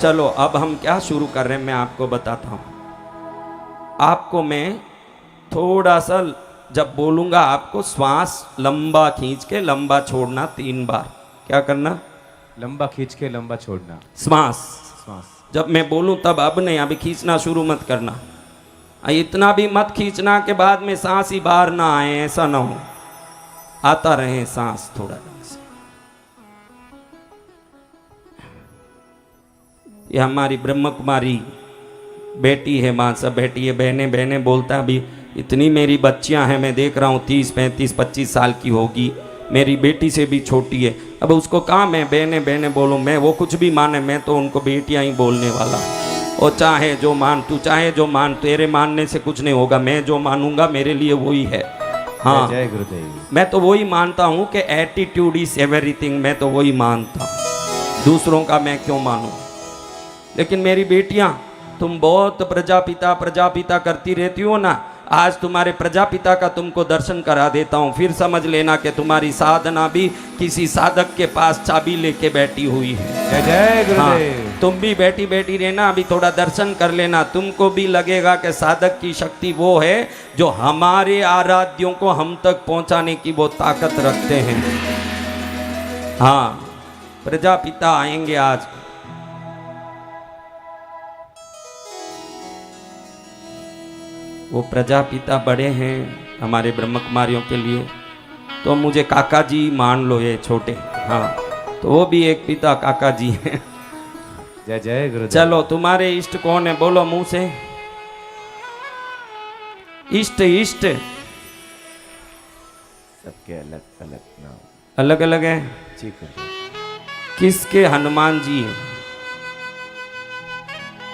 चलो अब हम क्या शुरू कर रहे हैं मैं आपको बताता हूं। आपको मैं थोड़ा सा जब बोलूंगा आपको श्वास लंबा खींच के लंबा छोड़ना 3 बार। क्या करना? लंबा खींच के लंबा छोड़ना। श्वास श्वास जब मैं बोलूं तब, अब नहीं, अभी खींचना शुरू मत करना। इतना भी मत खींचना के बाद में सांस ही बाहर ना आए, ऐसा ना हो। आता रहे सांस थोड़ा ढंग से। ये हमारी ब्रह्म कुमारी बेटी है, माँ सब बेटी है, बहने बहने बोलता है। अभी इतनी मेरी बच्चियां हैं, मैं देख रहा हूँ 30 35 25 साल की होगी, मेरी बेटी से भी छोटी है। अब उसको कहा मैं बहने बहने बोलूँ, मैं वो कुछ भी माने, मैं तो उनको बेटियां ही बोलने वाला। और चाहे जो मान, तू चाहे जो मान, तेरे मानने से कुछ नहीं होगा, मैं जो मानूंगा मेरे लिए वही है। हाँ जय गुरुदेव। मैं तो वही मानता हूँ कि एटीट्यूड इज एवरीथिंग, मैं तो वही मानता हूँ, दूसरों का मैं क्यों मानूं। लेकिन मेरी बेटियां, तुम बहुत प्रजापिता प्रजापिता करती रहती हो ना, आज तुम्हारे प्रजापिता का तुमको दर्शन करा देता हूँ, फिर समझ लेना कि तुम्हारी साधना भी किसी साधक के पास चाबी लेके बैठी हुई है। जय जय गुरुदेव। हाँ, तुम भी बैठी बैठी रहना, अभी थोड़ा दर्शन कर लेना, तुमको भी लगेगा कि साधक की शक्ति वो है जो हमारे आराध्यों को हम तक पहुंचाने की वो ताकत रखते हैं। हाँ, प्रजापिता आएंगे आज। वो प्रजापिता बड़े हैं हमारे ब्रह्म कुमारियों के लिए, तो मुझे काका जी मान लो, ये छोटे। हाँ, तो वो भी एक पिता काका जी हैं। जय जय गुरुदेव। चलो, तुम्हारे इष्ट कौन है? बोलो मुंह से। इष्ट इष्ट सबके अलग अलग नाम, अलग अलग है। जी गुरुदेव। किसके हनुमान जी है,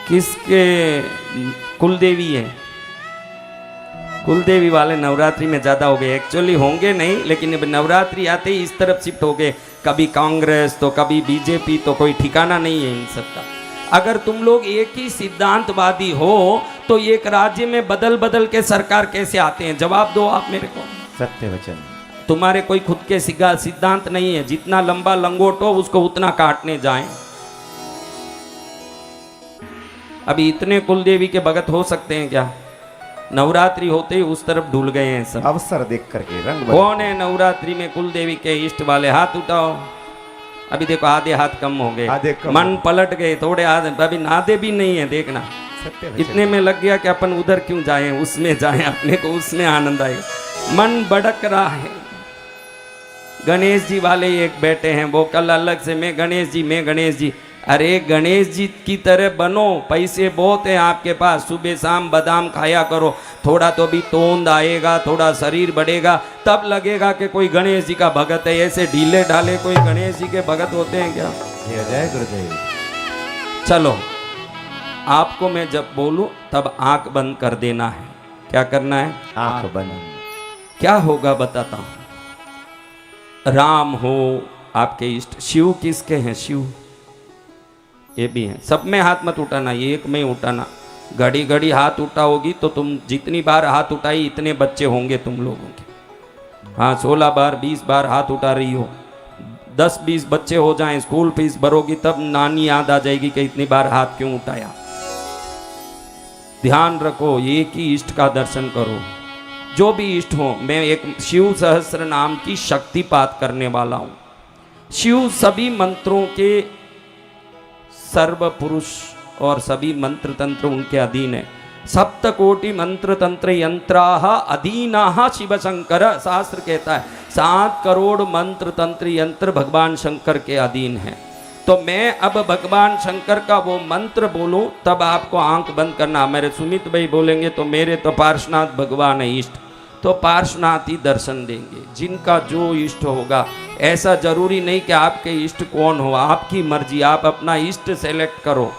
किसके कुलदेवी है? कुलदेवी वाले नवरात्रि में ज्यादा हो गए, एक्चुअली होंगे नहीं, लेकिन अब नवरात्रि आते ही इस तरफ शिफ्ट हो गए, कभी कांग्रेस तो कभी बीजेपी, तो कोई ठिकाना नहीं है इन सब का। अगर तुम लोग एक ही सिद्धांतवादी हो तो एक राज्य में बदल बदल के सरकार कैसे आते हैं? जवाब दो आप मेरे को। सत्य वचन। तुम्हारे कोई खुद के सिद्धांत नहीं है, जितना लंबा लंगोट हो उसको उतना काटने जाएं। अभी इतने कुलदेवी के भगत हो सकते हैं क्या? नवरात्रि होते ही उस तरफ ढूल गए हैं सब। अवसर देख करके रंग। कौन है नवरात्रि में कुलदेवी के इष्ट वाले? हाथ उठाओ। अभी देखो आधे हाथ कम हो गए, मन पलट गए, थोड़े हाथ अभी नादे भी नहीं है, देखना। इतने में लग गया कि अपन उधर क्यों जाएं, उसमें जाएं, अपने को उसमें आनंद आएगा। मन भड़क रहा है। गणेश जी वाले एक बैठे हैं, वो कल अलग से मैं गणेश जी, मैं गणेश जी। अरे गणेश जी की तरह बनो, पैसे बहुत हैं आपके पास, सुबह शाम बादाम खाया करो, थोड़ा तो भी तोंद आएगा, थोड़ा शरीर बढ़ेगा, तब लगेगा कि कोई गणेश जी का भगत है। ऐसे ढीले ढाले कोई गणेश जी के भगत होते हैं क्या? जय गुरुदेव। चलो, आपको मैं जब बोलूं तब आंख बंद कर देना है। क्या करना है? आंख बंद। क्या होगा बताता हूं। राम हो आपके इष्ट, शिव किसके हैं? शिव ये भी है। सब में हाथ मत उठाना, ये एक में उठाना। घड़ी घड़ी हाथ उठाओगी तो तुम जितनी बार हाथ उठाई इतने बच्चे होंगे तुम लोगों के। हाँ, 16 बार 20 बार हाथ उठा रही हो, 10-20 बच्चे हो जाएं, स्कूल फीस भरोगी तब नानी याद आ जाएगी कि इतनी बार हाथ क्यों उठाया। ध्यान रखो, एक ही इष्ट का दर्शन करो, जो भी इष्ट हो। मैं एक शिव सहस्त्र नाम की शक्तिपात करने वाला हूं। शिव सभी मंत्रों के सर्व पुरुष और सभी मंत्र तंत्र उनके अधीन है। सप्तकोटि मंत्र तंत्र यंत्राह अधीनाह शिव शंकर, शास्त्र कहता है 7 करोड़ मंत्र तंत्र यंत्र भगवान शंकर के अधीन है। तो मैं अब भगवान शंकर का वो मंत्र बोलूं तब आपको आंख बंद करना। मेरे सुमित भाई बोलेंगे तो मेरे तो पार्श्वनाथ भगवान है इष्ट, तो पार्श्वनाथ ही दर्शन देंगे, जिनका जो इष्ट होगा। ऐसा जरूरी नहीं कि आपके इष्ट कौन हो, आपकी मर्जी, आप अपना इष्ट सेलेक्ट करो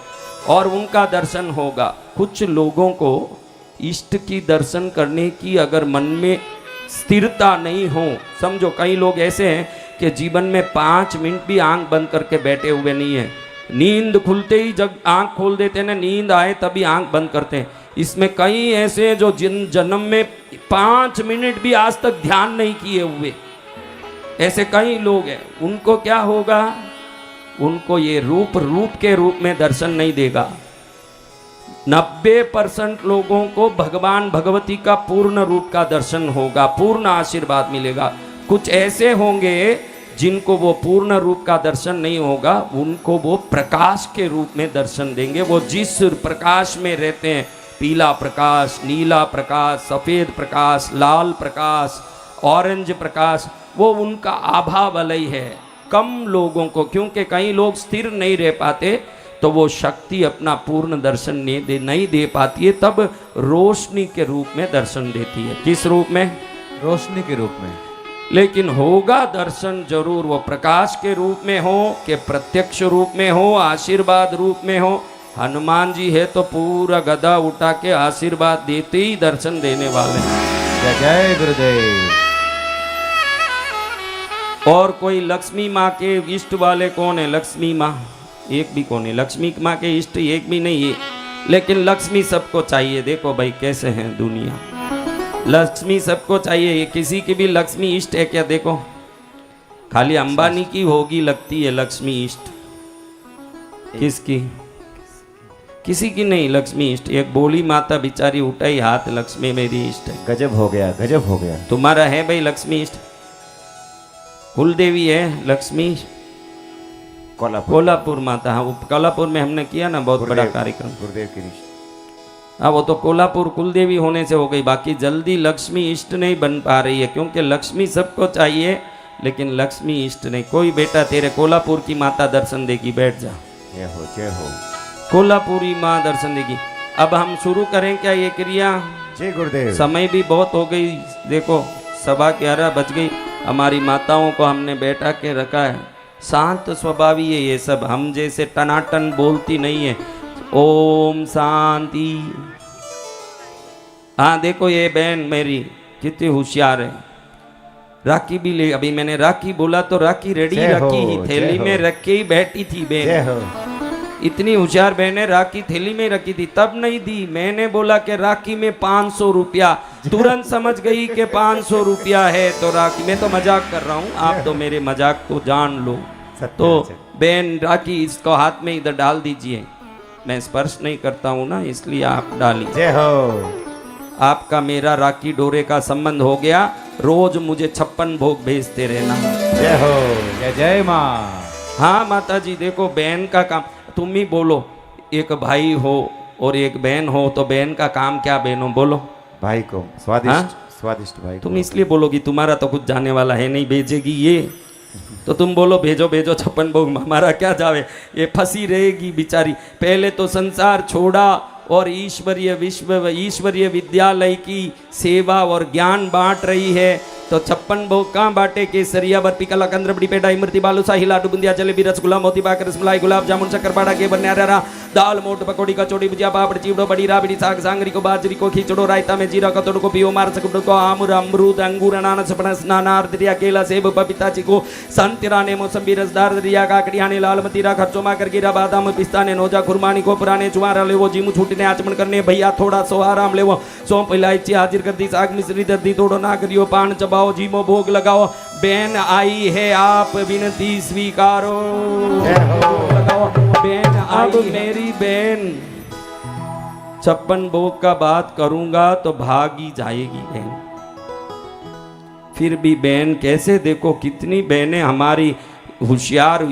और उनका दर्शन होगा। कुछ लोगों को इष्ट की दर्शन करने की अगर मन में स्थिरता नहीं हो, समझो कई लोग ऐसे हैं कि जीवन में 5 मिनट भी आंख बंद करके बैठे हुए नहीं है। नींद खुलते ही जब आंख खोल देते हैं ना, नींद आए तभी आंख बंद करते हैं। इसमें कई ऐसे जो जिन जन्म में 5 मिनट भी आज तक ध्यान नहीं किए हुए, ऐसे कई लोग हैं। उनको क्या होगा? उनको ये रूप के रूप में दर्शन नहीं देगा। 90% लोगों को भगवान भगवती का पूर्ण रूप का दर्शन होगा, पूर्ण आशीर्वाद मिलेगा। कुछ ऐसे होंगे जिनको वो पूर्ण रूप का दर्शन नहीं होगा, उनको वो प्रकाश के रूप में दर्शन देंगे। वो जिस प्रकाश में रहते हैं, पीला प्रकाश, नीला प्रकाश, सफ़ेद प्रकाश, लाल प्रकाश, ऑरेंज प्रकाश, वो उनका आभा वलय है। कम लोगों को, क्योंकि कई लोग स्थिर नहीं रह पाते, तो वो शक्ति अपना पूर्ण दर्शन नहीं दे पाती है, तब रोशनी के रूप में दर्शन देती है। किस रूप में? रोशनी के रूप में। लेकिन होगा दर्शन जरूर, वो प्रकाश के रूप में हो कि प्रत्यक्ष रूप में हो, आशीर्वाद रूप में हो। हनुमान जी है तो पूरा गदा उठा के आशीर्वाद देते ही दर्शन देने वाले हैं। जय जय गुरुदेव। और कोई लक्ष्मी माँ के इष्ट वाले कौन है? लक्ष्मी माँ एक भी कौन है? लक्ष्मी माँ के इष्ट एक भी नहीं है, लेकिन लक्ष्मी सबको चाहिए। देखो भाई कैसे हैं दुनिया, लक्ष्मी सबको चाहिए। किसी की भी लक्ष्मी इष्ट है क्या? देखो, खाली अंबानी की होगी लगती है लक्ष्मी इष्ट, किसकी? किसी की नहीं लक्ष्मी इष्ट। एक बोली माता बिचारी उठाई हाथ, लक्ष्मी मेरी इष्ट है। गजब हो गया, गजब हो गया। तुम्हारा है भाई लक्ष्मी इष्ट? कुलदेवी है लक्ष्मी? कोल्हापुर माता। हाँ, कोल्हापुर में हमने किया ना बहुत बड़ा कार्यक्रम, गुरुदेव की इष्ट। हाँ, वो तो कोल्हापुर कुलदेवी होने से हो गई। बाकी जल्दी लक्ष्मी इष्ट नहीं बन पा रही है, क्योंकि लक्ष्मी सबको चाहिए, लेकिन लक्ष्मी इष्ट नहीं। कोई बेटा तेरे कोल्हापुर की माता दर्शन देगी, बैठ जा। जय हो, जय हो। कोल्हापुरी माँ दर्शन देगी। अब हम शुरू करें क्या ये क्रिया? जय गुरुदेव। समय भी बहुत हो गई, देखो 11:15 बज गई। हमारी माताओं को हमने बैठा के रखा है, शांत स्वभावी है ये सब, हम जैसे टनाटन बोलती नहीं है। ओम शांति। हाँ देखो ये बहन मेरी कितनी होशियार है, राखी भी ले। अभी मैंने राखी बोला तो राखी रेडी रखी ही, थैली में रख के ही बैठी थी बहन। इतनी होशियार बहन है, राखी थैली में रखी थी तब नहीं दी। मैंने बोला कि राखी में 500 रुपया, तुरंत समझ गई कि 500 रुपया है तो राखी। मैं तो मजाक कर रहा हूँ, आप तो मेरे मजाक को जान लो। तो बहन राखी इसको हाथ में इधर डाल दीजिए, मैं स्पर्श नहीं करता हूँ ना, इसलिए आप डालिए। जय हो। आपका मेरा राखी डोरे का संबंध हो गया, रोज मुझे 56 भोग भेजते रहना। जय हो, जय जय माँ। हाँ माता जी, देखो बहन का काम तुम ही बोलो। एक भाई हो और एक बहन हो, तो बहन का काम क्या? बहनों बोलो। भाई को स्वादिष्ट, हाँ? स्वादिष्ट भाई। तुम इसलिए बोलोगी, तुम्हारा तो कुछ जाने वाला है नहीं, भेजेगी ये तो तुम बोलो भेजो भेजो 56 भोग। हमारा क्या जावे, ये फंसी रहेगी बेचारी। पहले तो संसार छोड़ा और ईश्वरीय विद्यालय की सेवा और ज्ञान बांट रही है, तो 56 भोग कहाँ बांटे? केसरिया बर्फी कला कंद्र बड़ी पेड़ा इमरती बालूशाही लाडू बुंदिया जलेबी रसगुल्ला मोती पाक रसमलाई गुलाब जामुन शक्करपारा के बनयारा दाल मोट पकौड़ी कचौड़ी भुजिया पापड़ चिवड़ो बड़ी राबड़ी साग सांगरी को बाजरी को खिचड़ो रायता में जीरा कतोड़ को पियो मार सकड़ो को आमूर अमरूद अंगूर अनानास पनस नानार दरिया केला सेब पपीता चीकू संतरा ने मौसम्बी रसदार दरिया काकड़िया ने लाल मतीरा खर्चोमा कर गिरा बादाम पिस्ता ने नोजा खुरमानी को पुराने चुवारा ले वो जीमू छूटने आचमन करने भैया थोड़ा सो आराम ले वो सौंप इलायची हाजिर कर दी साग मिश्री दर्दी तोड़ो ना करियो पान चबाओ जीमो भोग लगाओ। बहन आई है आप विनती स्वीकारो। लगाओ बहन आई मेरी बहन। 56 भोग का बात करूंगा तो भागी जाएगी बहन। फिर भी बहन कैसे, देखो कितनी बहनें हमारी होशियार,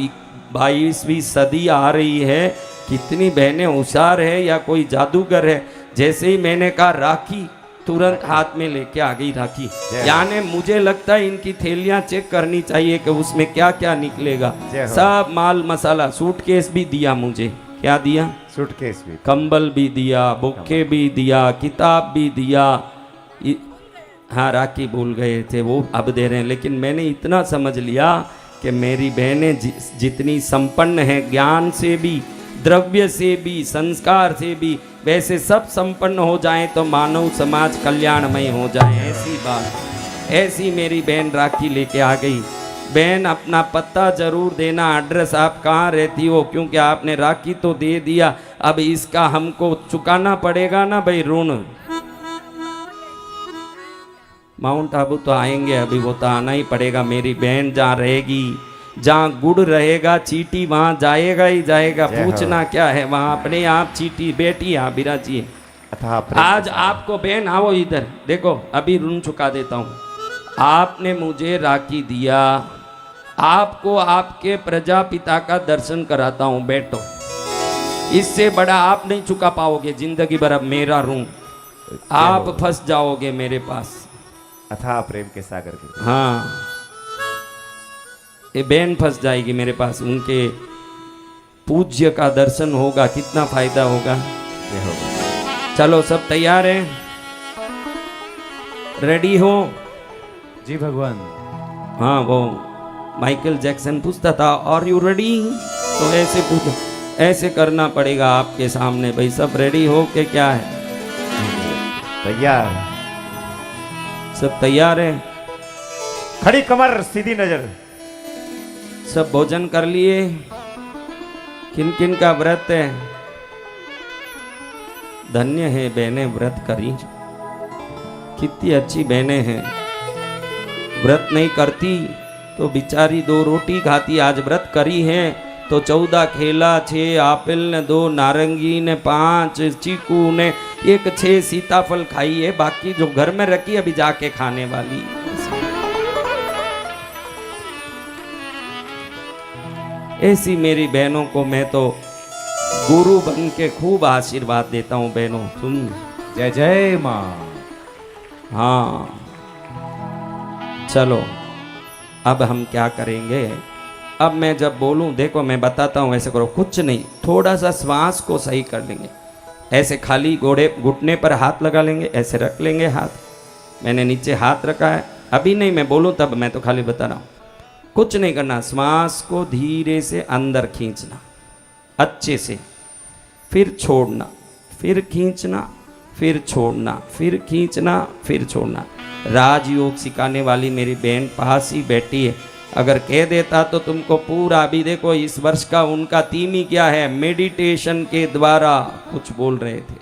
22वीं सदी आ रही है, कितनी बहनें होशियार है या कोई जादूगर है। जैसे ही मैंने कहा राखी, तुरंत हाथ में लेके आ गई राखी। यानी मुझे लगता है इनकी थैलियां चेक करनी चाहिए कि उसमें क्या क्या निकलेगा। सब माल मसाला, सूटकेस भी दिया मुझे। क्या दिया? सूटकेस भी, कंबल भी दिया, बुक्के भी दिया, किताब भी दिया। हाँ राखी भूल गए थे, वो अब दे रहे हैं। लेकिन मैंने इतना समझ लिया कि मेरी बहनें जितनी संपन्न हैं, ज्ञान से भी, द्रव्य से भी, संस्कार से भी, वैसे सब संपन्न हो जाएं तो मानव समाज कल्याणमय हो जाए। ऐसी बात, ऐसी मेरी बहन राखी लेके आ गई। बहन अपना पता जरूर देना, एड्रेस आप कहाँ रहती हो, क्योंकि आपने राखी तो दे दिया, अब इसका हमको चुकाना पड़ेगा ना भाई ऋण। माउंट आबू तो आएंगे, अभी वो तो आना ही पड़ेगा। मेरी बहन जहाँ रहेगी जहाँ गुड़ रहेगा चीटी वहाँ जाएगा ही जाएगा। जय हो। पूछना क्या है, वहाँ अपने आप चीटी बेटी यहाँ बिराजी है। अथाह प्रेम आज के सागर। आपको बहन आओ इधर देखो, अभी ऋण चुका देता हूँ। आपने मुझे राखी दिया, आपको आपके प्रजापिता का दर्शन कराता हूँ, बैठो। इससे बड़ा आप नहीं चुका पाओगे जिंदगी भर। अब मेरा ऋण आप फंस जाओगे मेरे पास। अथाह प्रेम के सागर के। हाँ, ये बहन फंस जाएगी मेरे पास। उनके पूज्य का दर्शन होगा, कितना फायदा होगा। जय हो। चलो सब तैयार हैं, रेडी हो? जी भगवान। हाँ, वो माइकल जैक्सन पूछता था आर यू रेडी, तो ऐसे पूछो, ऐसे करना पड़ेगा आपके सामने। भाई सब रेडी हो के क्या है? तैयार। सब तैयार है? खड़ी कमर सीधी नजर। सब भोजन कर लिए? किन किन का व्रत है? धन्य है बहनें व्रत करी, कितनी अच्छी बहनें हैं। व्रत नहीं करती तो बेचारी 2 रोटी खाती, आज व्रत करी है तो 14 केला, 6 आपिल ने, 2 नारंगी ने, 5 चीकू ने, 6 सीताफल खाई है। बाकी जो घर में रखी अभी जाके खाने वाली। ऐसी मेरी बहनों को मैं तो गुरु बन के खूब आशीर्वाद देता हूँ। बहनों सुन, जय जय माँ। हाँ चलो, अब हम क्या करेंगे? अब मैं जब बोलूं, देखो मैं बताता हूं, ऐसे करो, कुछ नहीं, थोड़ा सा श्वास को सही कर लेंगे। ऐसे खाली घुटने पर हाथ लगा लेंगे, ऐसे रख लेंगे हाथ। मैंने नीचे हाथ रखा है, अभी नहीं मैं बोलूं तब, मैं तो खाली बता रहा हूं। कुछ नहीं करना, श्वास को धीरे से अंदर खींचना अच्छे से, फिर छोड़ना, फिर खींचना, फिर छोड़ना, फिर खींचना, फिर छोड़ना। राजयोग सिखाने वाली मेरी बहन पास ही बैठी है। अगर कह देता तो तुमको पूरा, अभी देखो इस वर्ष का उनका थीम ही क्या है, मेडिटेशन के द्वारा कुछ बोल रहे थे,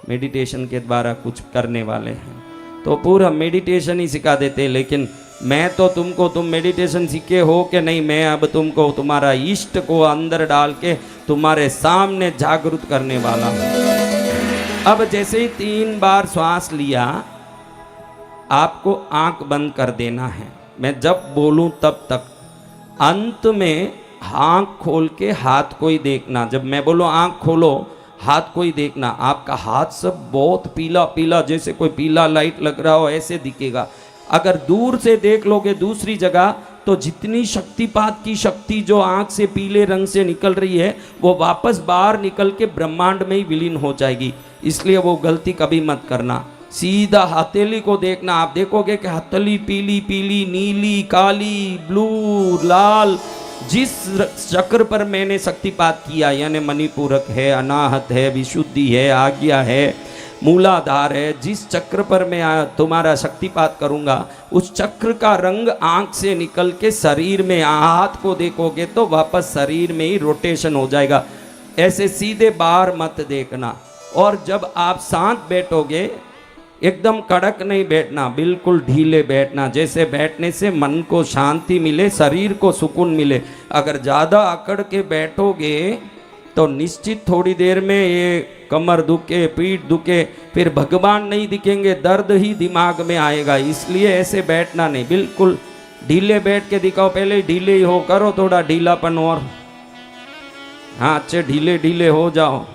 मेडिटेशन के द्वारा कुछ करने वाले हैं, तो पूरा मेडिटेशन ही सिखा देते। लेकिन मैं तो तुमको, तुम मेडिटेशन सीखे हो कि नहीं, मैं अब तुमको तुम्हारा इष्ट को अंदर डाल के तुम्हारे सामने जागरूक करने वाला हूँ। अब जैसे ही 3 बार श्वास लिया, आपको आंख बंद कर देना है। मैं जब बोलूं तब तक, अंत में आंख खोल के हाथ को ही देखना। जब मैं बोलूं आंख खोलो, हाथ को ही देखना। आपका हाथ सब बहुत पीला पीला, जैसे कोई पीला लाइट लग रहा हो ऐसे दिखेगा। अगर दूर से देख लोगे दूसरी जगह, तो जितनी शक्तिपात की शक्ति जो आंख से पीले रंग से निकल रही है, वो वापस बाहर निकल के ब्रह्मांड में ही विलीन हो जाएगी। इसलिए वो गलती कभी मत करना। सीधा हथेली को देखना। आप देखोगे कि हथेली पीली पीली, नीली, काली, ब्लू, लाल, जिस चक्र पर मैंने शक्तिपात किया, यानी मणिपूरक है, अनाहत है, विशुद्धि है, आज्ञा है, मूलाधार है, जिस चक्र पर मैं तुम्हारा शक्तिपात करूंगा, उस चक्र का रंग आंख से निकल के शरीर में, हाथ को देखोगे तो वापस शरीर में ही रोटेशन हो जाएगा। ऐसे सीधे बाहर मत देखना। और जब आप शांत बैठोगे, एकदम कड़क नहीं बैठना, बिल्कुल ढीले बैठना, जैसे बैठने से मन को शांति मिले, शरीर को सुकून मिले। अगर ज़्यादा अकड़ के बैठोगे तो निश्चित थोड़ी देर में ये कमर दुखे, पीठ दुखे, फिर भगवान नहीं दिखेंगे, दर्द ही दिमाग में आएगा। इसलिए ऐसे बैठना नहीं, बिल्कुल ढीले बैठ के दिखाओ। पहले ही ढीले ही हो, करो थोड़ा ढीलापन और, हाँ अच्छे ढीले ढीले हो जाओ।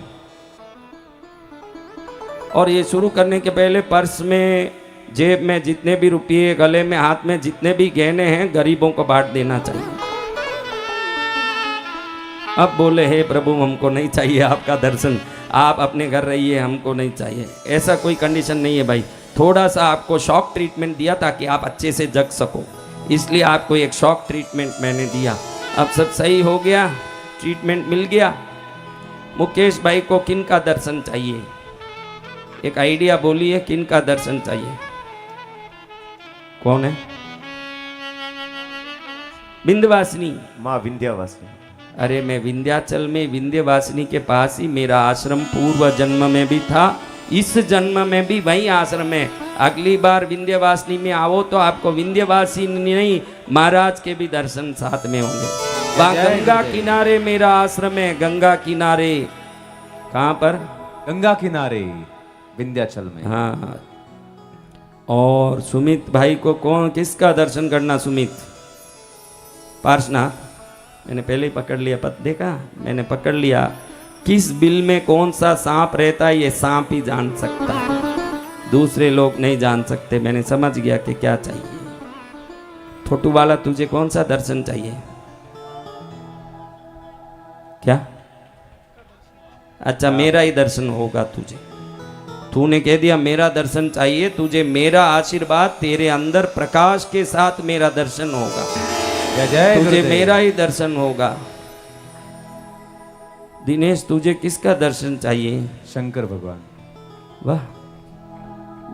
और ये शुरू करने के पहले पर्स में, जेब में जितने भी रुपये, गले में, हाथ में जितने भी गहने हैं, गरीबों को बांट देना चाहिए। अब बोले हे प्रभु हमको नहीं चाहिए आपका दर्शन, आप अपने घर रहिए, हमको नहीं चाहिए। ऐसा कोई कंडीशन नहीं है भाई। थोड़ा सा आपको शॉक ट्रीटमेंट दिया ताकि आप अच्छे से जग सको, इसलिए आपको एक शॉक ट्रीटमेंट मैंने दिया। अब सब सही हो गया, ट्रीटमेंट मिल गया। मुकेश भाई को किन का दर्शन चाहिए? एक आइडिया बोलिए, किन का दर्शन चाहिए? कौन है? विंध्यवासिनी। माँ विंध्यवासिनी। अरे मैं विंध्याचल में विंध्यवासिनी के पास ही मेरा आश्रम पूर्व जन्म में भी था, इस जन्म में भी वही आश्रम है। अगली बार विंध्यवासिनी में आओ तो आपको विंध्यवासिनी नहीं, महाराज के भी दर्शन साथ में होंगे। वहाँ जय गंगा गुरुदेव। किनारे मेरा आश्रम है, गंगा किनारे। कहाँ पर? गंगा किनारे विंध्याचल में। हाँ। और सुमित भाई को कौन किसका दर्शन करना? सुमित पार्शनाथ, मैंने पहले ही पकड़ लिया, देखा मैंने पकड़ लिया। किस बिल में कौन सा सांप रहता है ये सांप ही जान सकता है, दूसरे लोग नहीं जान सकते। मैंने समझ गया कि क्या चाहिए। छोटू वाला तुझे कौन सा दर्शन चाहिए? क्या? अच्छा, मेरा ही दर्शन होगा तुझे। तूने कह दिया मेरा दर्शन चाहिए तुझे, मेरा आशीर्वाद तेरे अंदर प्रकाश के साथ मेरा दर्शन होगा। जय जय तुझे गुरुदेव। मेरा ही दर्शन होगा। दिनेश तुझे किसका दर्शन चाहिए? शंकर भगवान। वाह,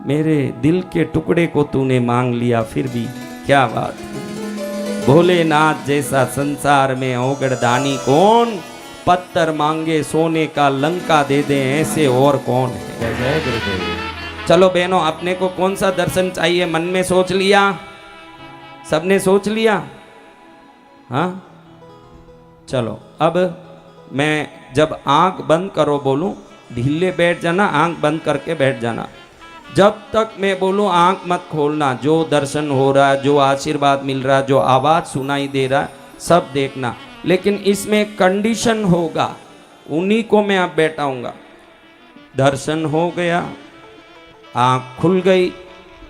मेरे दिल के टुकड़े को तूने मांग लिया, फिर भी क्या बात। भोलेनाथ जैसा संसार में औगड़दानी कौन, पत्थर मांगे सोने का लंका दे दे ऐसे और कौन है। जय जय गुरुदेव। चलो बहनों, अपने को कौन सा दर्शन चाहिए मन में सोच लिया? सबने सोच लिया? हाँ, चलो अब मैं जब आंख बंद करो बोलूं, ढीले बैठ जाना, आंख बंद करके बैठ जाना। जब तक मैं बोलूं आंख मत खोलना। जो दर्शन हो रहा है, जो आशीर्वाद मिल रहा है, जो आवाज सुनाई दे रहा है, सब देखना। लेकिन इसमें कंडीशन होगा, उन्हीं को मैं अब बैठाऊंगा। दर्शन हो गया, आंख खुल गई,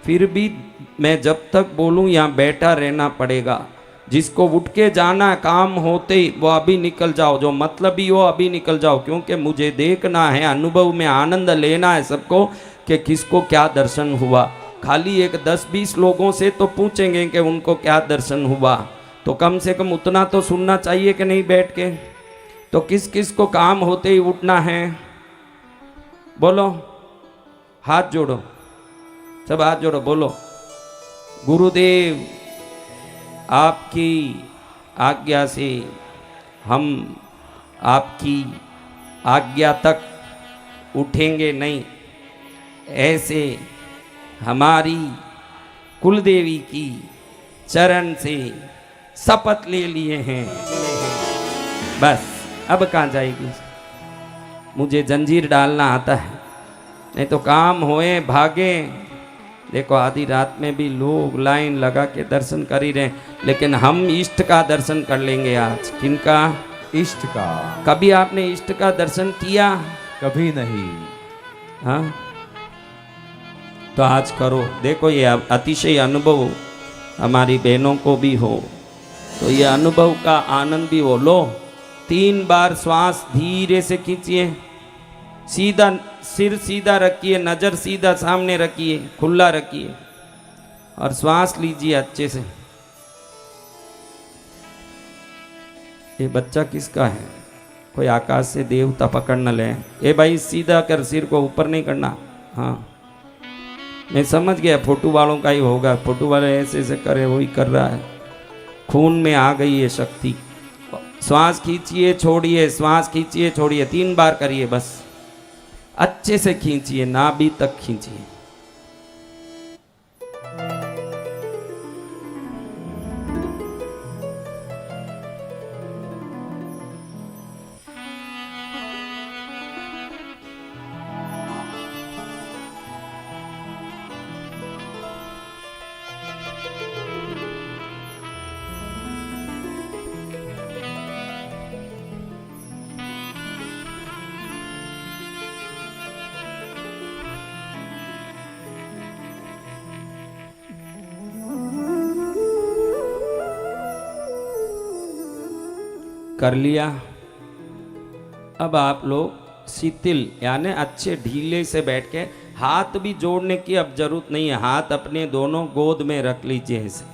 फिर भी मैं जब तक बोलूं यहाँ बैठा रहना पड़ेगा। जिसको उठ के जाना काम होते ही वो अभी निकल जाओ, जो मतलब ही हो अभी निकल जाओ, क्योंकि मुझे देखना है, अनुभव में आनंद लेना है सबको कि किसको क्या दर्शन हुआ। खाली एक 10-20 लोगों से तो पूछेंगे कि उनको क्या दर्शन हुआ, तो कम से कम उतना तो सुनना चाहिए कि नहीं बैठ के। तो किस किस को काम होते ही उठना है? बोलो, हाथ जोड़ो, सब हाथ जोड़ो, बोलो गुरुदेव आपकी आज्ञा से हम आपकी आज्ञा तक उठेंगे नहीं, ऐसे हमारी कुलदेवी की चरण से शपथ ले लिए हैं। बस अब कहाँ जाएगी? मुझे जंजीर डालना आता है, नहीं तो काम होए भागे। देखो आधी रात में भी लोग लाइन लगा के दर्शन कर ही रहे हैं, लेकिन हम इष्ट का दर्शन कर लेंगे आज। किनका? इष्ट का। कभी आपने इष्ट का दर्शन किया? कभी नहीं। हाँ, तो आज करो। देखो ये अतिशय अनुभव हमारी बहनों को भी हो, तो ये अनुभव का आनंद भी हो। लो, 3 बार श्वास धीरे से खींचिए, सीधा सिर सीधा रखिए, नजर सीधा सामने रखिए, खुला रखिए और श्वास लीजिए अच्छे से। ये बच्चा किसका है? कोई आकाश से देवता पकड़ न ले। ए भाई सीधा कर, सिर को ऊपर नहीं करना। हाँ, मैं समझ गया फोटो वालों का ही होगा, फोटो वाले ऐसे ऐसे करे, वही कर रहा है। खून में आ गई है शक्ति। श्वास खींचिए छोड़िए, श्वास खींचिए छोड़िए, 3 बार करिए बस। अच्छे से खींचिए, नाभि तक खींचिए। कर लिया। अब आप लोग शिथिल यानी अच्छे ढीले से बैठ के, हाथ भी जोड़ने की अब जरूरत नहीं है। हाथ अपने दोनों गोद में रख लीजिए ऐसे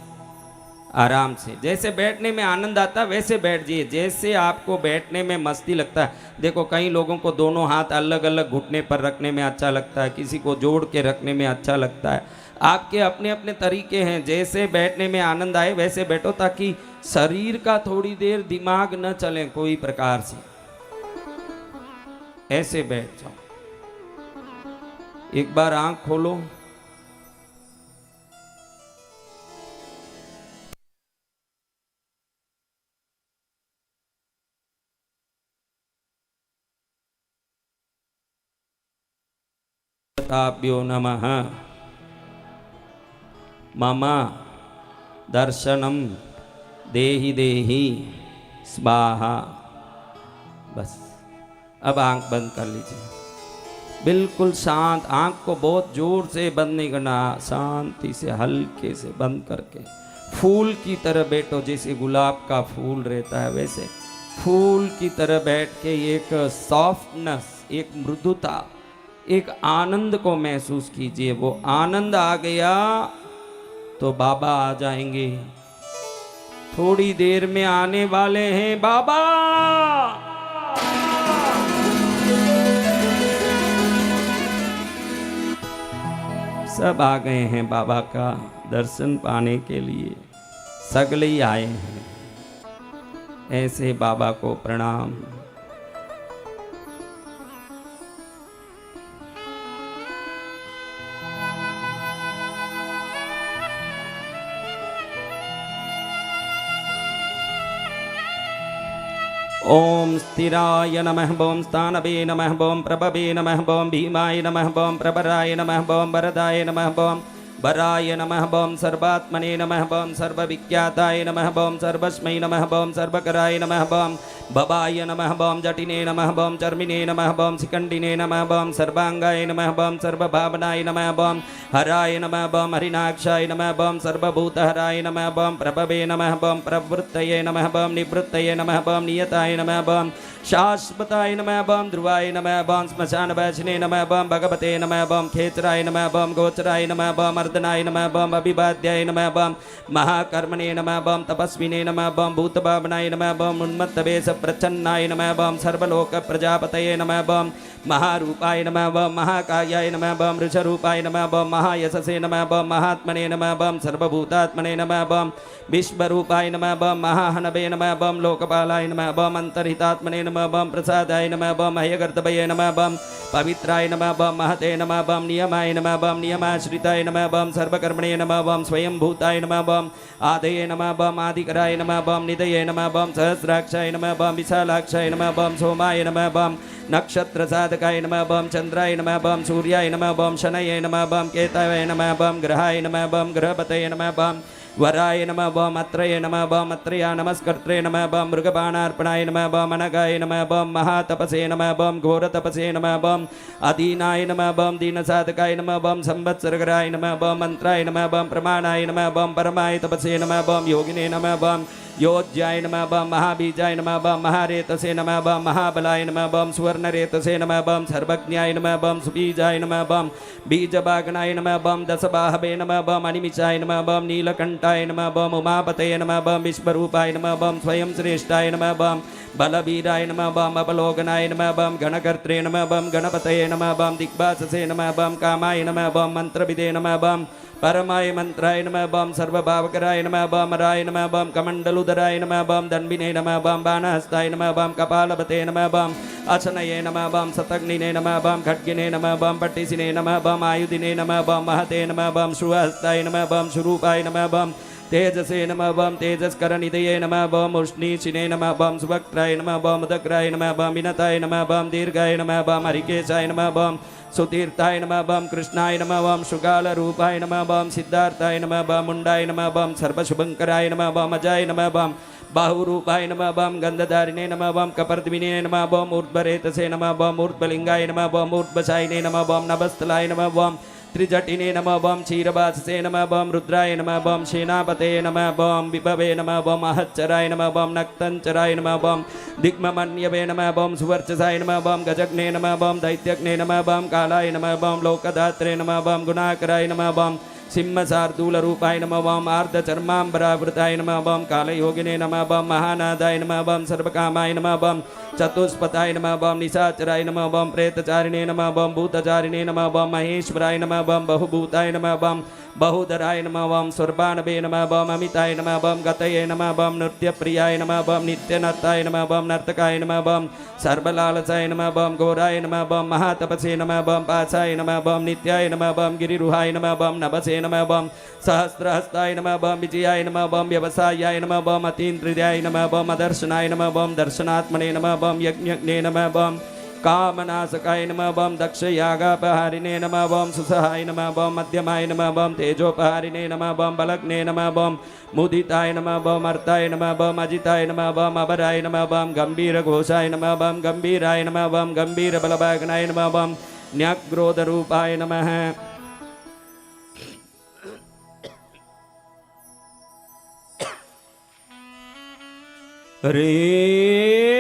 आराम से। जैसे बैठने में आनंद आता है वैसे बैठ जाइए, जैसे आपको बैठने में मस्ती लगता है। देखो कई लोगों को दोनों हाथ अलग अलग घुटने पर रखने में अच्छा लगता है, किसी को जोड़ के रखने में अच्छा लगता है। आपके अपने अपने तरीके हैं, जैसे बैठने में आनंद आए वैसे बैठो, ताकि शरीर का थोड़ी देर दिमाग न चले कोई प्रकार से। ऐसे बैठ जाओ। एक बार आंख खोलो, देवताभ्यो नमः। मम दर्शनम देहि देहि स्वाहा। बस अब आंख बंद कर लीजिए, बिल्कुल शांत। आंख को बहुत जोर से बंद नहीं करना, शांति से हल्के से बंद करके फूल की तरह बैठो। जैसे गुलाब का फूल रहता है वैसे फूल की तरह बैठ के एक सॉफ्टनेस, एक मृदुता, एक आनंद को महसूस कीजिए। वो आनंद आ गया तो बाबा आ जाएंगे, थोड़ी देर में आने वाले हैं बाबा। सब आ गए हैं बाबा का दर्शन पाने के लिए, सगले ही आए हैं। ऐसे बाबा को प्रणाम। ओम स्थिराय नमः, ओम स्थानवे नमः, ओम प्रभवे नमः, ओम भीमाय नमः, ओम प्रभराय नमः, ओम वरदाय नमः, ओम वराय नमः, ओम सर्वात्मने नमः, ओम सर्वविख्याताय नमः, ओम सर्वस्मै नमः, ओम सर्वकराय नमः, ओम भवाय नमः, ओम जटिने नमः, ओम चर्मिने नमः, ओम शिखंडिने नमः, ओम सर्वांगाय नमः, ओम सर्वभावनाय नमः, ओम हराय नमः, ओम हरिनाक्षाय नमः, ओम सर्वभूतहराय नमः, ओम प्रभवे नमः, ओम प्रवृत्तये नमः, ओम निवृत्तये नमः, ओम नियताय नमः, ओम शाश्वताय नमः, ओम ध्रुवाय नमः, ओम श्मशानवासिने नमः, ओम भगवते नमः, ओम खेचराय नमः, ओम गोचराय नमः, ओम अर्दनाय नमः, ओम अभिवाद्याय नमः, ओम महाकर्मणे नमः, ओम तपस्विने नमः, ओम भूतभावनाय नमः, ओम उन्मत्तवेश प्रच्छन्नाय नमः, ओम सर्वलोक प्रजापतये नमः, ओम महारूपाय नमः, ओम महाकायाय नमः, ओम ऋषरूपाय नमः, ओम महायशसे नमः, ओम महात्मने नमः, ओम सर्वभूतात्मने नमः, ओम विश्वरूपाय नमः, ओम महाहनवे नमः, ओम लोकपालाय नमः, ओम अंतर्हितात्मने नमः, ओम प्रसादाय नमः, ओम हयगर्तभये नमः, ओम पवित्राय नमः, ओम महते नमः, ओम नियमाय नमः, ओम नियमाश्रिताय नमः, ओम सर्वकर्मणे नमः, ओम स्वयंभूताय नमः, ओम आदये नमः, ओम आदिकराय नमः, ओम निधये नमः, ओम सहस्राक्षाय नमः, ओम विशालाक्षाय नमः, ओम सोमाय नमः, ओम नक्षत्र साधकाय नमः, ओम चंद्राय नमः, ओम सूर्याय नमः, ओम शनये नमः, ओम केतवे नमः, ओम ग्रहाय नमः, ओम ग्रहपतये नमः, ओम वराय नमः, ओम अत्रये नमः, ओम अत्रया नमस्कर्त्रे नमः, ओम मृगबाणार्पणाय नमः, ओम अनगाय नमः, ओम महातपसे नमः, ओम घोरतपसे नमः, ओम अधीनाय नमः, ओम दीनसाधकाय नमः, ओम संवत्सरकराय नमः, ओम मंत्राय नमः, ओम प्रमाणाय नमः, ओम परमाय तपसे नमः, ओम योगिने नमः, ओम योज्याय नमः, ओम महाबीजाय नमः, ओम महारेतसे नमः, ओम महाबलाय नमः, ओम सुवर्णरेतसे नमः, ओम सर्वज्ञाय नमः, ओम सुबीजाय नमः, ओम बीजभागनाय नमः, ओम दशबाहवे नमः, ओम अनिमिषाय नमः, ओम नीलकंठाय नमः, ओम उमापतये नमः, ओम विश्वरूपाय नमः, ओम स्वयं श्रेष्ठाय नमः, ओम बलवीराय नमः, ओम अवलोकनाय नमः, ओम गणकर्त्रे नमः, ओम गणपतये नमः, ओम दिग्भाससे नमः, ओम कामाय नमः, ओम मंत्रविदे नमः, ओम परमाय मंत्राय नमः, ओम सर्वभावकराय नमः, ओम राय नमः, ओम कमंडलुधराय नमः, ओम दन्विने नमः, ओम बाणहस्ताय नमः, ओम कपालपते नमः, ओम अचनये नमः, ओम शतग्निने नमः, ओम खड्गिने नमः, ओम पट्टिसिने नमः, ओम आयुधिने नमः, ओम महते नमः, ओम शुहस्ताय नमः, ओम शुरूपाय नमः, ओम तेजसे नमः, ओम तेजस्करनिधये नमः, ओम उष्णीशिने नमः, ओम सुभक्त्राय नमः, ओम उदग्राय नमः, ओम विनताय नमः, ओम दीर्घाय नमः, ओम हरिकेशाय नमः, ओम सुतीर्थाय नमः, ओम कृष्णाय नमः, ओम शुगालरूपाय नमः, ओम सिद्धार्थाय नमः, ओम मुंडाय नमः, ओम सर्वशुभंकराय नमः, ओम अजाय नमः, ओम बाहुरूपाय नमः, ओम गंधधारिणे नमः, ओम कपर्दिने नमः, ओम ऊर्ध्वरेतसे नमः, ओम ऊर्ध्वलिंगाय नमः, ओम ऊर्ध्वशायिने नमः, ओम नभस्थलाय नमः, ओम त्रिजटिने नमः, ओम क्षीरवाससे नमः, ओम रुद्राय नमः, ओम सेनापते नमः, ओम विभवे नमः, ओम महच्चराय नमः, ओम नक्तंचराय नमः, ओम दिग्ममन्यवे नमः, ओम सुवर्चसाय नमः, ओम गजग्ने नमः, ओम दैत्यग्ने नमः, ओम कालाय नमः, ओम लोकदात्रे नमः, ओम गुणाकराय नमः, ओम सिंहसार्दूलरूपाय नमः, ओम आर्धचर्माम्बरावृताय नमः, ओम कालयोगिने नमः, ओम महानादाय नमः, ओम सर्वकामाय नमः, ओम चतुष्पथाय नमः, ओम निशाचराय नमः, ओम प्रेतचारिणे नमः, ओम भूतचारिणे नमः, ओम महेश्वराय नमः, ओम बहुभूताय नमः, ओम बहुधराय नमः, ओम सुरबाणवे नमः, ओम अमिताय नमः, ओम गतये नमः, ओम नृत्यप्रियाय नमः, ओम नित्यनर्ताय नमः, ओम नर्तकाय नमः, ओम सर्वलालसाय नमः, ओम घोराय नमः, ओम महातपसे नमः, ओम पासाय नमः, ओम नित्याय नमः, ओम गिरिरुहाय नमः, ओम नभसे नमः, ओम सहस्रहस्ताय नमः, ओम विजयाय नमः, ओम व्यवसायाय नमः, ओम अतीन्द्रियाय नमः, ओम अदर्शनाय नमः, ओम दर्शनात्मने नमः, ओम यज्ञज्ञे नमः, ओम कामनाशकाय नमः बम दक्षयागापहारिणे नमः बम सुसहाय नमः बम मध्यमाय नमः बम तेजोपहारिणे नमः बम बलग्ने नमः बम मुदिताय नमः बम अर्ताय नमः बम अजिताय नमः बम अबराय नमः बम गंभीर घोषाय नमः बम गंभीराय नमः बम गंभीर बलभाग्नाय नमः बम न्यग्रोध रूपाय नमः रे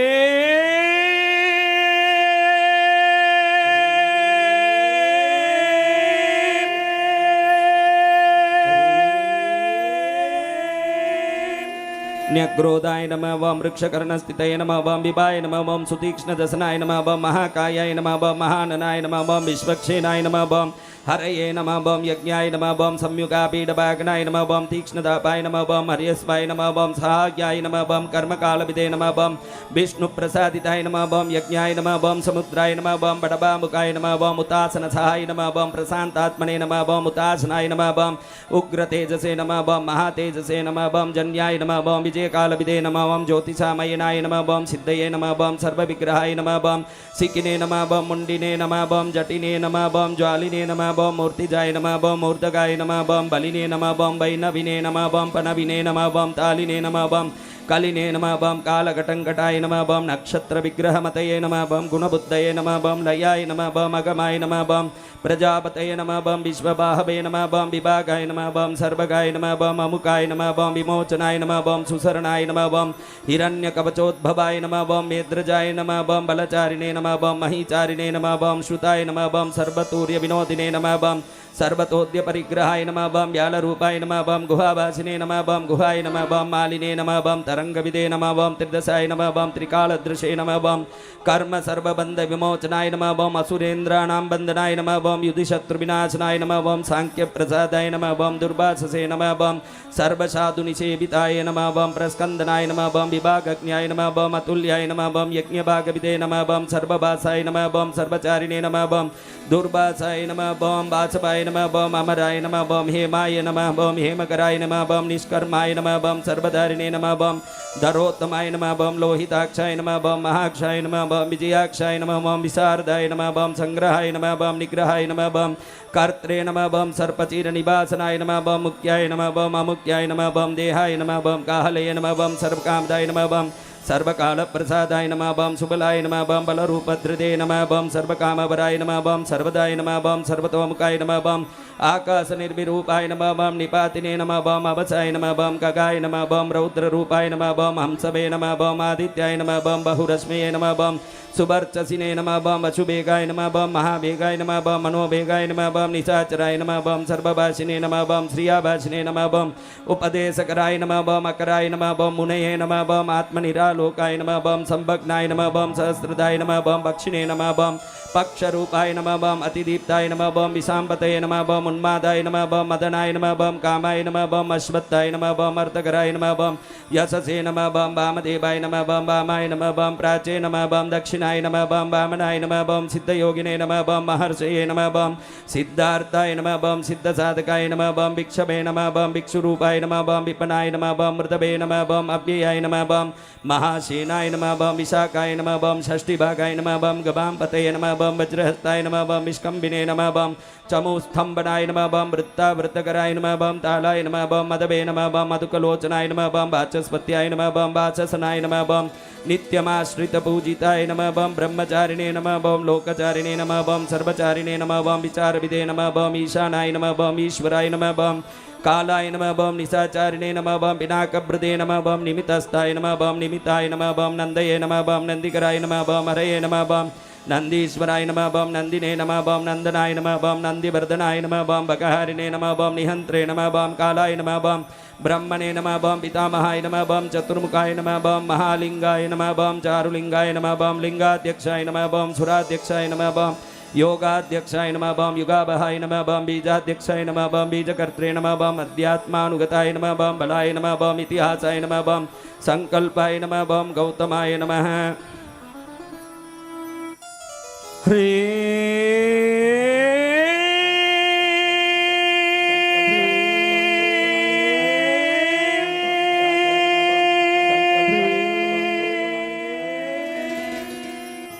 न्यग्रोधाय नमः वम वृक्षकर्णस्थितये नमः वम विभाय नमः वम सुतीक्ष्णदशनाय नमः वम महाकायाय नमः वम महाननाय नमः वम विश्वक्षेनाय नमः वम हरये नमः वम यज्ञाय नमः वम संयुगापीडभाग्नाय नमः वम तीक्ष्णदापाय नमः वम हर्यस्वाय नमः वम सहायाय नमः वम कर्मकालविदे नमः वम विष्णुप्रसादिताय नमः वम यज्ञाय नमः वम समुद्राय नमः वम बडबामुखाय नमः वम उतासनसहाय नमः वम प्रशान्तात्मने नमः वम उतासनाय नमः वम उग्रतेजसे नमः वम महातेजसे नमः वम जन्याय नमः वम विजयकालविदे नमः वम ज्योतिषामयनाय नमः वम सिद्धये नमः वम सर्वविग्रहाय नमः वम सिकिने नमः वम मुंडिने नमः वम जटिने नमः वम ज्वालिने नमः वम मूर्तिजाय नमः वम मूर्धगाय नमः वम बलिने नमः वम वैनविने नमः वम पनविने नमः वम तालिने नमः वम कलिने नमः वम कालघटंघटाय नमः वम नक्षत्र विग्रहमतये नमः वम गुणबुद्धये नमः वम लयाय नमः वम अगमाय नमः वम प्रजापतये नमः वम विश्वबाहवे नमः वम विभागाय नमः वम सर्वगाय नमः वम अमुकाय नमः वम विमोचनाय नमः वम सुसरणाय नमः वम हिरण्यकवचोद्भवाय नमः वम मेद्रजाय नमः वम बलचारिणे नमः वम महीचारिणे नमः वम श्रुताय नमः वम सर्वतूर्य विनोदिने नमः वम सर्वतोद्य परिग्रहाय नमः वम व्यालरूपाय नमः वम गुहावासिने नमः वम गुहाय नमः वम मालिने नमः वम तरंगविदे नमः वम त्रिदशाय नमः वम त्रिकालदृशे नमः वम कर्म सर्वबंध विमोचनाय नमः वम असुरेन्द्राणां बंधनाय नमः वम युधिशत्रुविनाशनाय नमः वम सांख्य प्रसादाय नमः वम दुर्वाससे नमः वम सर्वसाधुनिसेविताय नमः वम प्रस्कंदनाय नमः वम विभागज्ञाय नमः वम अतुल्याय नमः वम यज्ञभागविदे नमः वम सर्वभासाय नमः वम सर्वचारिणे नमः वम दुर्वासाय नमः वम वासवाय नमः वम अमराय नमः वम हेमाय नमः वम हेमकराय नमः वम निष्कर्माय नमः वम सर्वधारिणे नमः वम धरोत्तमाय नमः वम लोहिताक्षाय नमः वम महाक्षाय नमः वम विजयाक्षाय नमः वम विशारदाय नमः वम संग्रहाय नमः वम निग्रहाय नमः वम कर्त्रे नमः वम सर्पचीर निवासनाय नमः वम मुक्त्याय नमः वम अमुक्त्याय नमः वम देहाय नमः वम काहलये नमः वम सर्वकामदाय नमः वम सर्वकाल प्रसादाय नमः वम सुबलाय नमः वम बलरूपधृते नमः वम सर्वकामवराय नमः वम सर्वदाय नमः वम सर्वतोमुखाय नमः वम आकाश निर्विरूपाय नमः वम निपातिने नमः वम अवसाय नमः वम खगाय नमः वम रौद्ररूपाय नमः वम हंसवे नमः वम आदित्याय नमः वम बहुरश्मये नमः वम सुवर्चसिने नमः वम अशुभेगाय नमः वम महावेगाय नमः वम मनोवेगाय नमः वम निशाचराय नमः वम सर्वभाषिने नमः वम श्रियाभाषिने नमः वम उपदेशकराय नमः वम अकराय नमः वम मुनये नमः वम आत्मनिरालोकाय नमः वम संभग्नाय नमः वम सहस्रदाय नमः वम पक्षिणे नमः वम पक्षरूपाय नमः वम अतिदीप्ताय नमः वम विशाम्पतये नमः वम उन्मादाय नमः वम मदनाय नमः वम कामाय नमः वम अश्वत्थाय नमः वम अर्थकराय नमः वम यशसे नमः वम वामदेवाय नमः वम वामाय नमः वम प्राचे नमः वम दक्षिणाय नमः वम वामनाय नमः वम सिद्धयोगिने नमः वम महर्षये नमः वम सिद्धार्थाय नमः वम सिद्धसाधकाय नमः वम भिक्षवे नमः वम भिक्षुरूपाय नमः वम विपनाय नमः वम मृतवे नमः वम अव्ययाय नमः वम महासेनाय नमः वम विशाखाय नमः वम षष्टिभागाय नमः वम गवाम्पतये नमः वम वज्रहस्ताय नमः वम विष्कम्बिने नमः वम चमुस्तंभनाय नमः वम वृत्तावृत्तकराय नमः वम तालाय नमः वम मदवे नमः वम मधुकलोचनाय नमः वम वाचस्पत्याय नमः वम वाचसनाय नमः वम नित्यमाश्रितपूजिताय नमः वम ब्रह्मचारिणे नमः वम लोकचारिणे नमः वम सर्वचारिणे नमः वम विचारविदे नमः वम ईशानाय नमः वम ईश्वराय नमः वम कालाय नमः वम निशाचारिणे नमः वम पिनाकभृते नमः वम निमितस्थाय नमः वम निमिताय नमः वम नन्दये नमः वम नन्दिकराय नमः वम हरये नमः वम नंदीश्वराय नमः वम नंदिने नमः वम नंदनाय नमः वम नंदिवर्धनाय नमः वम बकहारिणे नमः वम निहंत्रे नमः वम कालाय नमः वम ब्रह्मणे नमः वम पितामहाय नमः वम चतुर्मुखाय नमः वम महालिंगाय नमः वम चारुलिंगाय नमः वम लिंगाध्यक्षाय नमः वम सुराध्यक्षाय नमः वम योगाध्यक्षाय नमः वम युगावहाय नमः वम बीजाध्यक्षाय नमः वम बीजकर्त्रे नमः वम अध्यात्मानुगताय नमः वम बलाय नमः वम इतिहासाय नमः वम संकल्पाय नमः वम गौतमाय नमः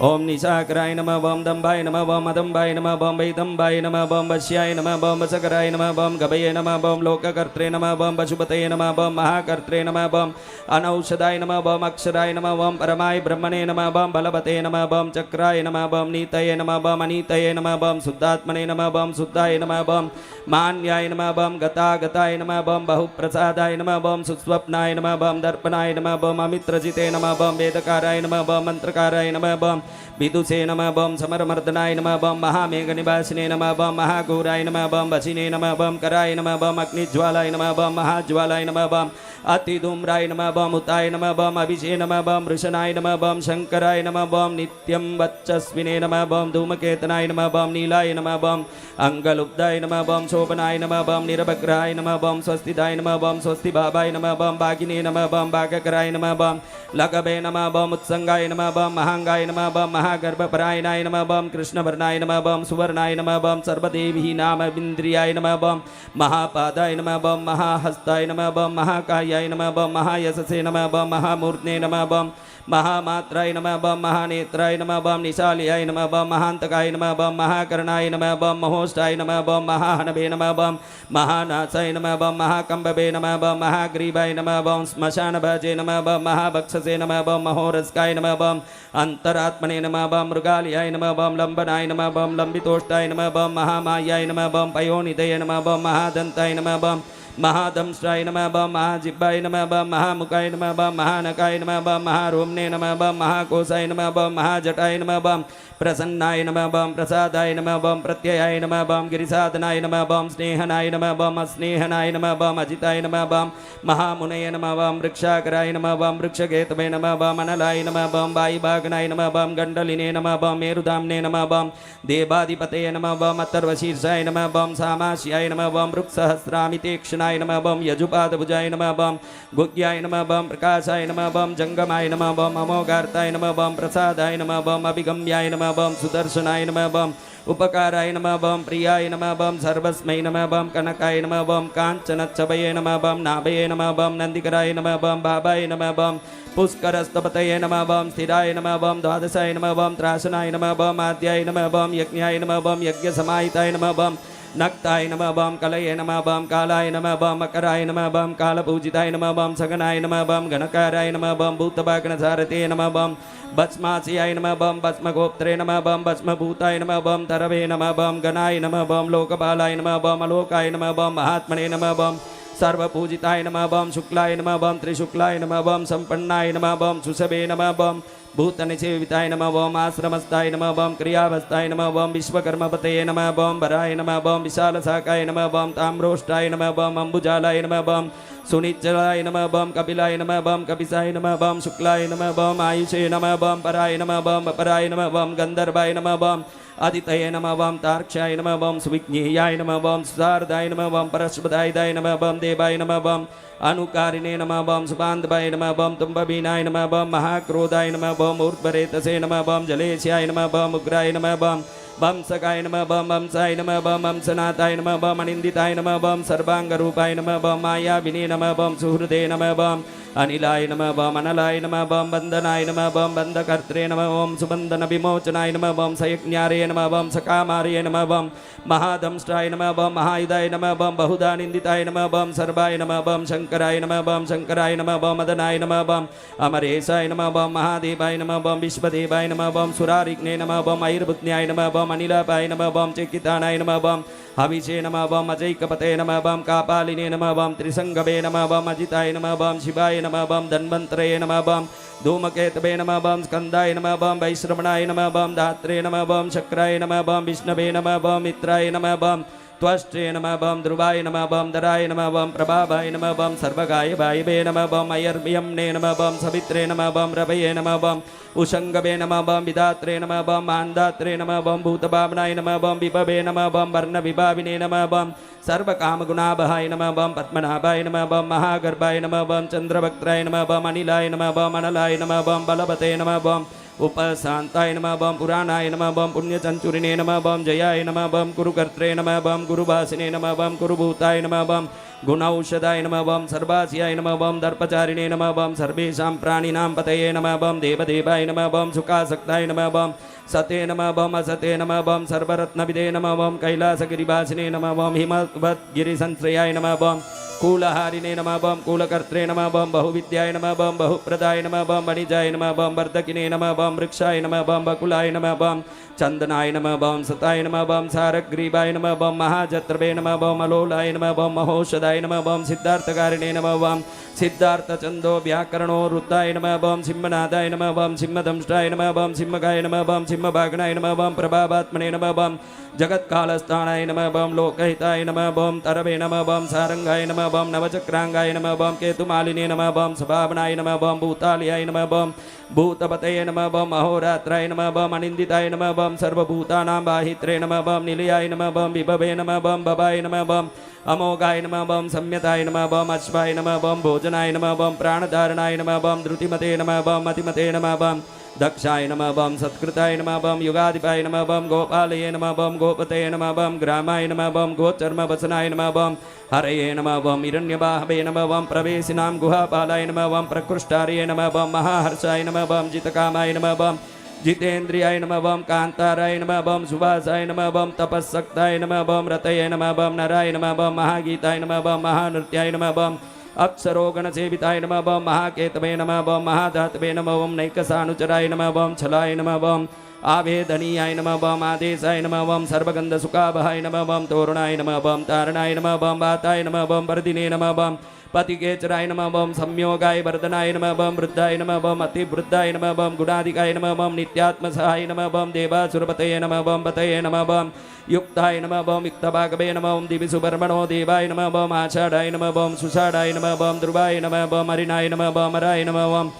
ओम निशाकराय नमः ओम दम्बाय नमः ओम अदम्बाय नमः ओम वैदम्बाय नमः ओम वश्याय नमः ओम वसकराय नमः ओम गभये नमः ओम लोककर्त्रे नमः ओम पशुपतये नमः ओम महाकर्त्रे नमः ओम अनौषधाय नमः ओम अक्षराय नमः ओम परमाय ब्रह्मणे नमः ओम बलवते नमः ओम चक्राय नमः ओम नीतये नमः ओम अनीतये नमः ओम शुद्धात्मने नमः ओम शुद्धाय नमः ओम मान्याय नमः ओम गतागताय नमः ओम बहुप्रसादाय नमः ओम सुस्वप्नाय नमः ओम दर्पणाय नमः ओम अमित्रजिते नमः ओम वेदकाराय नमः ओम मंत्रकाराय नमः ओम विदुषे नमः ओम समरमर्दनाय नमः ओम महामेघनिवासिने नमः ओम महाघोराय नमः ओम वशिने नमः ओम कराय नमः ओम अग्निज्वालाय नमः ओम महाज्वालाय नमः ओम अतिधूम्राय नमः ओम हुताय नमः ओम अभिषे नमः ओम वृषणाय नमः ओम शंकराय नमः ओम नित्यं वच्चस्विने नमः ओम धूमकेतनाय नमः ओम नीलाय नमः ओम अंगलुब्धाय नमः ओम शोभनाय नमः ओम निरभग्राय नमः ओम स्वस्तिदाय नमः ओम स्वस्ति भावाय नमः ओम भागिने नमः ओम भागकराय नमः ओम लगभे नमः ओम उत्संगाय नमः ओम महांगाय नमः ओम महागर्भपरायणाय नमः ओम कृष्णवर्णाय नमः ओम सुवर्णाय नमः ओम सर्वदेवी नामविन्द्रियाय नमः ओम महापादाय नमः ओम महाहस्ताय नमः ओम महाकायाय नमः ओम महायशसे नमः ओम महामूर्धने नमः ओम महामात्राय नमः ओम महानेत्राय नमः ओम निशाल्याय नमः ओम महान्तकाय नमः ओम महाकर्णाय नमः ओम महोष्ठाय नमः ओम महाहनवे नमः ओम महानासाय नमः ओम महाकम्बवे नमः ओम महाग्रीवाय नमः ओम श्मशानभजे नमः ओम महाभक्षसे नमः ओम महोरस्काय नमः ओम अंतरात्मने नमः ओम मृगालयाय नमः ओम लंबनाय नमः ओम लंबितोष्टाय नमः ओम महामायाय नमः ओम पयोनिधये नमः ओम महादन्ताय नमः ओम महादंष्ट्राय नमः ओम महाजिह्वाय नमः ओम महामुखाय नमः ओम महानकाय नमः ओम महारोम्ने नमः ओम महाकोशाय नमः ओम महाजटाय नमः ओम प्रसन्नाय नमः ओम प्रसादाय नमः ओम प्रत्ययाय नमः ओम गिरिसाधनाय नमः ओम स्नेहनाय नमः ओम अस्नेहनाय नमः ओम अजिताय नमः ओम महामुनये नमः ओम वृक्षाकराय नमः ओम वृक्षकेतवे नमः ओम अनलाय नमः ओम वायुभागनाय नमः ओम गण्डलिने नमः ओम मेरुधाम्ने नमः ओम देवाधिपतये नमः ओम अथर्वशीर्षाय नमः ओम सामास्याय नमः ओम वृक्षसहस्रामितेक्षणाय नमः ओम यजुपादभुजाय नमः ओम गुह्याय नमः ओम प्रकाशाय नमः ओम जंगमाय नमः ओम अमोघार्ताय नमः ओम प्रसादाय नमः ओम अभिगम्याय नमः ओम सुदर्शनाय नमः ओम उपकाराय नमः ओम प्रियाय नमः ओम सर्वस्मै नमः ओम कनकाय नमः ओम काञ्चनच्छवये नमः ओम नाभये नमः ओम नन्दिकराय नमः ओम भावाय नमः ओम पुष्करस्तपतये नमः ओम स्थिराय नमः ओम द्वादशाय नमः ओम त्रासनाय नमः ओम आद्याय नमः ओम यज्ञाय नमः ओम यज्ञसमाहिताय नमः ओम नक्ताय नमः ओम कलये नमः ओम कालाय नमः ओम मकराय नमः ओम कालपूजिताय नमः ओम सगनाय नमः ओम घनकाराय नमः ओम भूतभागनसारथे नमः ओम भस्मास्याय नमः ओम भस्मगोप्त्रे नमः ओम भस्मभूताय नमः ओम तरवे नमः ओम गणाय नमः ओम लोकपालाय नमः ओम अलोकाय नमः ओम महात्मने नमः ओम सर्वपूजिताय नमः ओम शुक्लाय नमः ओम त्रिशुक्लाय नमः ओम संपन्नाय नमः ओम सुषभे नमः ओम भूतनिसेविताय नमः ओम आश्रमस्थाय नमः ओम क्रियावस्थाय नमः ओम विश्वकर्मपतये नमः ओम वराय नमः ओम विशालशाखाय नमः ओम ताम्रोष्टाय नमः ओम अम्बुजालाय नमः ओम सुनिच्चलाय नमः ओम कपिलाय नमः ओम कपिसाय नमः ओम शुक्लाय नमः ओम आयुषे नमः ओम पराय नमः ओम अपराय नमः ओम गंधर्वाय नमः ओम आदितये नमः ओम तार्क्ष्याय नमः ओम सुविज्ञेयाय नमः ओम सुधारदाय नमः ओम परशुभदाय नमः ओम देवाय नमः ओम अनुकारिणे नमः ओम सुबान्धवाय नमः ओम तुम्बवीनाय नमः ओम महाक्रोधाय नमः ओम ऊर्ध्वरेतसे नमः ओम जलेश्याय नमः ओम उग्राय नमः ओम वंसकाय नमः ओम वंसाय नमः ओम वंसनाथाय नमः ओम अनिन्दिताय नमः ओम सर्वांगरूपाय नमः ओम मायाविने नमः ओम सुहृदे नमः ओम अनिलाय नमः ओम अनलाय नमः ओम वन्दनाय नमः ओम वन्दकर्त्रे नमः ओम सुबन्धन विमोचनाय नमः ओम सयज्ञारे नमः ओम सकामार्ये नमः ओम महादंष्ट्राय नमः ओम महायुधाय नमः ओम बहुधा निन्दिताय नमः ओम सर्वाय नमः ओम शंकराय नमः ओम शंकराय नमः ओम मदनाय नमः ओम अमरेशाय नमः ओम महादेवाय नमः ओम विश्वदेवाय नमः ओम सुरारिग्ने नमः ओम ऐर्बुध्न्याय नमः ओम अनिलापाय नमः ओम चेकितानाय नमः ओम हविषे नमः ओम अजैकपते नमः ओम कापालिने नमः ओम त्रिसंगवे नमः ओम अजिताय नमः ओम शिवाय नमः ओम धन्वन्तरये नमः ओम धूमकेतवे नमः ओम स्कन्दाय नमः ओम वैश्रवणाय नमः ओम धात्रे नमः ओम शक्राय नमः ओम विष्णवे नमः ओम मित्राय नमः ओम त्वष्ट्रे नमः ओम ध्रुवाय नमः ओम धराय नमः ओम प्रभावाय नमः ओम सर्वगाय वायवे नमः ओम अयर्म्यम्ने नमः ओम सवित्रे नमः ओम रवये नमः ओम उषंगवे नमः ओम विधात्रे नमः ओम मान्दात्रे नमः ओम भूतभावनाय नमः ओम विभवे नमः ओम वर्णविभाविने नमः ओम सर्वकामगुणाबहाय नमः ओम पद्मनाभाय नमः ओम महागर्भाय नमः ओम चंद्रवक्त्राय नमः ओम अनिलाय नमः ओम अनलाय नमः ओम बलवते नमः ओम उपशान्ताय नमः ओम पुराणाय नमः ओम पुण्यचंचुरिणे नमः ओम जयाय नमः ओम कुरुकर्त्रे नमः ओम गुरुभासिने नमः ओम कुरुभूताय नमः ओम गुणौषधाय नमः बम सर्वास्याय नमः बम दर्पचारिणे नमः बम सर्वेषां प्राणिनां पतये नमः बम देवदेवाय नमः बम सुखासक्ताय नमः बम सते नमः बम असते नमः बम सर्वरत्नविदे नमः बम कैलासगिरिवासिने नमः बम हिमवद्गिरिसंश्रयाय नमः बम कूलहारिणे नमः बम कूलकर्त्रे नमः बम बहुविद्याय नमः बम बहुप्रदाय नमः बम वणिजाय नमः बम वर्धकिने नमः बम वृक्षाय नमः बम बकुलाय नमः बम चंदनाय नमः बम सताय नमः बम सारग्रीवाय नमः बम महाजत्रवे नमः बम अलोलाय नमः बम महोषधाय नमः बम सिद्धार्थकारिणे नमः बम सिद्धार्थचंदो व्याकरणो रुद्राय नमः बम सिंहनादाय नमः बम सिंहदंष्टाय नमः बम सिंहगाय नमः बम सिंहभागनाय नमः बम प्रभावात्मने नमः बम जगत्कालस्थानाय नमः बम लोकहिताय नमः बम तरवे नमः बम सारंगाय नमः बम नवचक्रांगाय नमः बम केतुमालिने नमः बम सभावनाय नमः बम भूतालयाय नमः बम भूतपतये नमः बम अहोरात्राय नमः बम अनिंदिताय नमः बम सर्वभूतानां बाहित्रे नमः बम निलयाय नमः बम विभवे नमः बम भवाय नमः बम अमोघाय नमः बम सम्यताय नमः बम अश्वाय नमः बम भोजनाय नमः बम प्राणधारणाय नमः बम धृतिमते नमः बम मतिमते नमः बम दक्षाय नमः बम सत्कृताय नमः बम युगाधिपाय नमः बम गोपालये नमः बम गोपतये नमः बम ग्रामाय नमः बम गोचर्मवसनाय नमः बम हरये नमः बम हिरण्यबाहवे नमः बम प्रवेशिनां गुहापालाय नमः बम प्रकृष्टार्ये नमः बम महाहर्षाय नमः बम जितकामाय नमः बम जितेन्द्रियाय नमः बम कांताराय नमः बम सुभासाय नमः बम तपस्सक्ताय नमः बम रतये नमः बम नराय नमः बम महागीताय नमः बम महानृत्याय नमः बम अप्सरोगणसेविताय नमः बम महाकेतवे नमः बम महाधातवे नमः बम नैकसानुचराय नमः बम छलाय नमः बम आवेदनीयाय नमः बम आदेशाय नमः बम सर्वगन्धसुखावहाय नमः बम तोरणाय नमः बम तारणाय नमः बम वाताय नमः बम वर्धिने नमः बम पतिकेचराय नमः बम संयोगाय वर्धनाय नमः बम वृद्धाय नमः बम अतिवृद्धाय नमः बम गुणाधिकाय नमः बम नित्यात्मसहाय नमः बम देवासुरपतये नमः बम पतये नमः बम युक्ताय नमः बम युक्तभागवे नमः बम दिविसुवर्मणो देवाय नमः बम आषाढाय नमः बम सुषाढाय नमः बम ध्रुवाय नमः बम हरिणाय नमः बम हराय नमः बम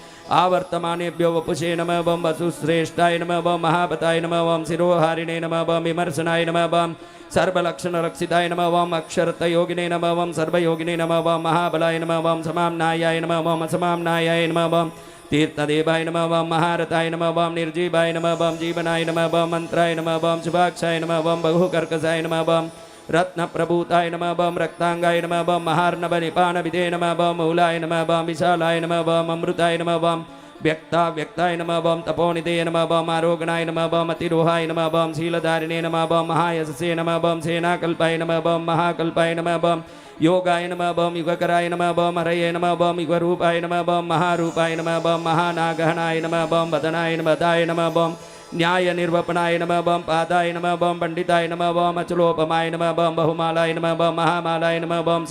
आवर्तमानेभ्यो वपुषे नमः बम वसुश्रेष्ठाय नमः बम महापताय नमः बम शिरोहारिणे नमः बम विमर्शनाय नमः बम सर्वलक्षणरक्षिताय नमः बम अक्षरतयोगिने नमः बम सर्वयोगिने नमः बम महाबलाय नमः बम समाम्नायाय नमः बम असमाम्नायाय नमः बम तीर्थदेवाय नमः बम महारथाय नमः बम निर्जीवाय नमः बम जीवनाय नमः बम मंत्राय नमः बम शुभाक्षाय नमः बम बहुकर्कशाय नमः बम रत्नप्रभूताय नमः बम रक्तांगाय नमः बम महार्णवनिपानविदे नमः बम मूलाय नमः बम विशालाय नमः बम अमृताय नमः बम व्यक्ताय नमः बम तपोनिधे नमः बम आरोगणाय नमः बम अतिरोहाय नमः बम शीलधारिणे नमः बम महायशसे नमः बम सेनाकल्पाय नमः बम महाकल्पाय नमः बम योगाय नमः बम युगकराय नमः बम हरये नमः बम युगरूपाय नमः बम महारूपाय नमः बम महानागहनाय नमः बम वदनाय नमदाय नमः बम न्याय निर्वपनाय नमः बम पादाय नमः बम पंडिताय नमः बम अचलोपमाय नमः बम बहुमालाय नमः बम महामालाय नमः बम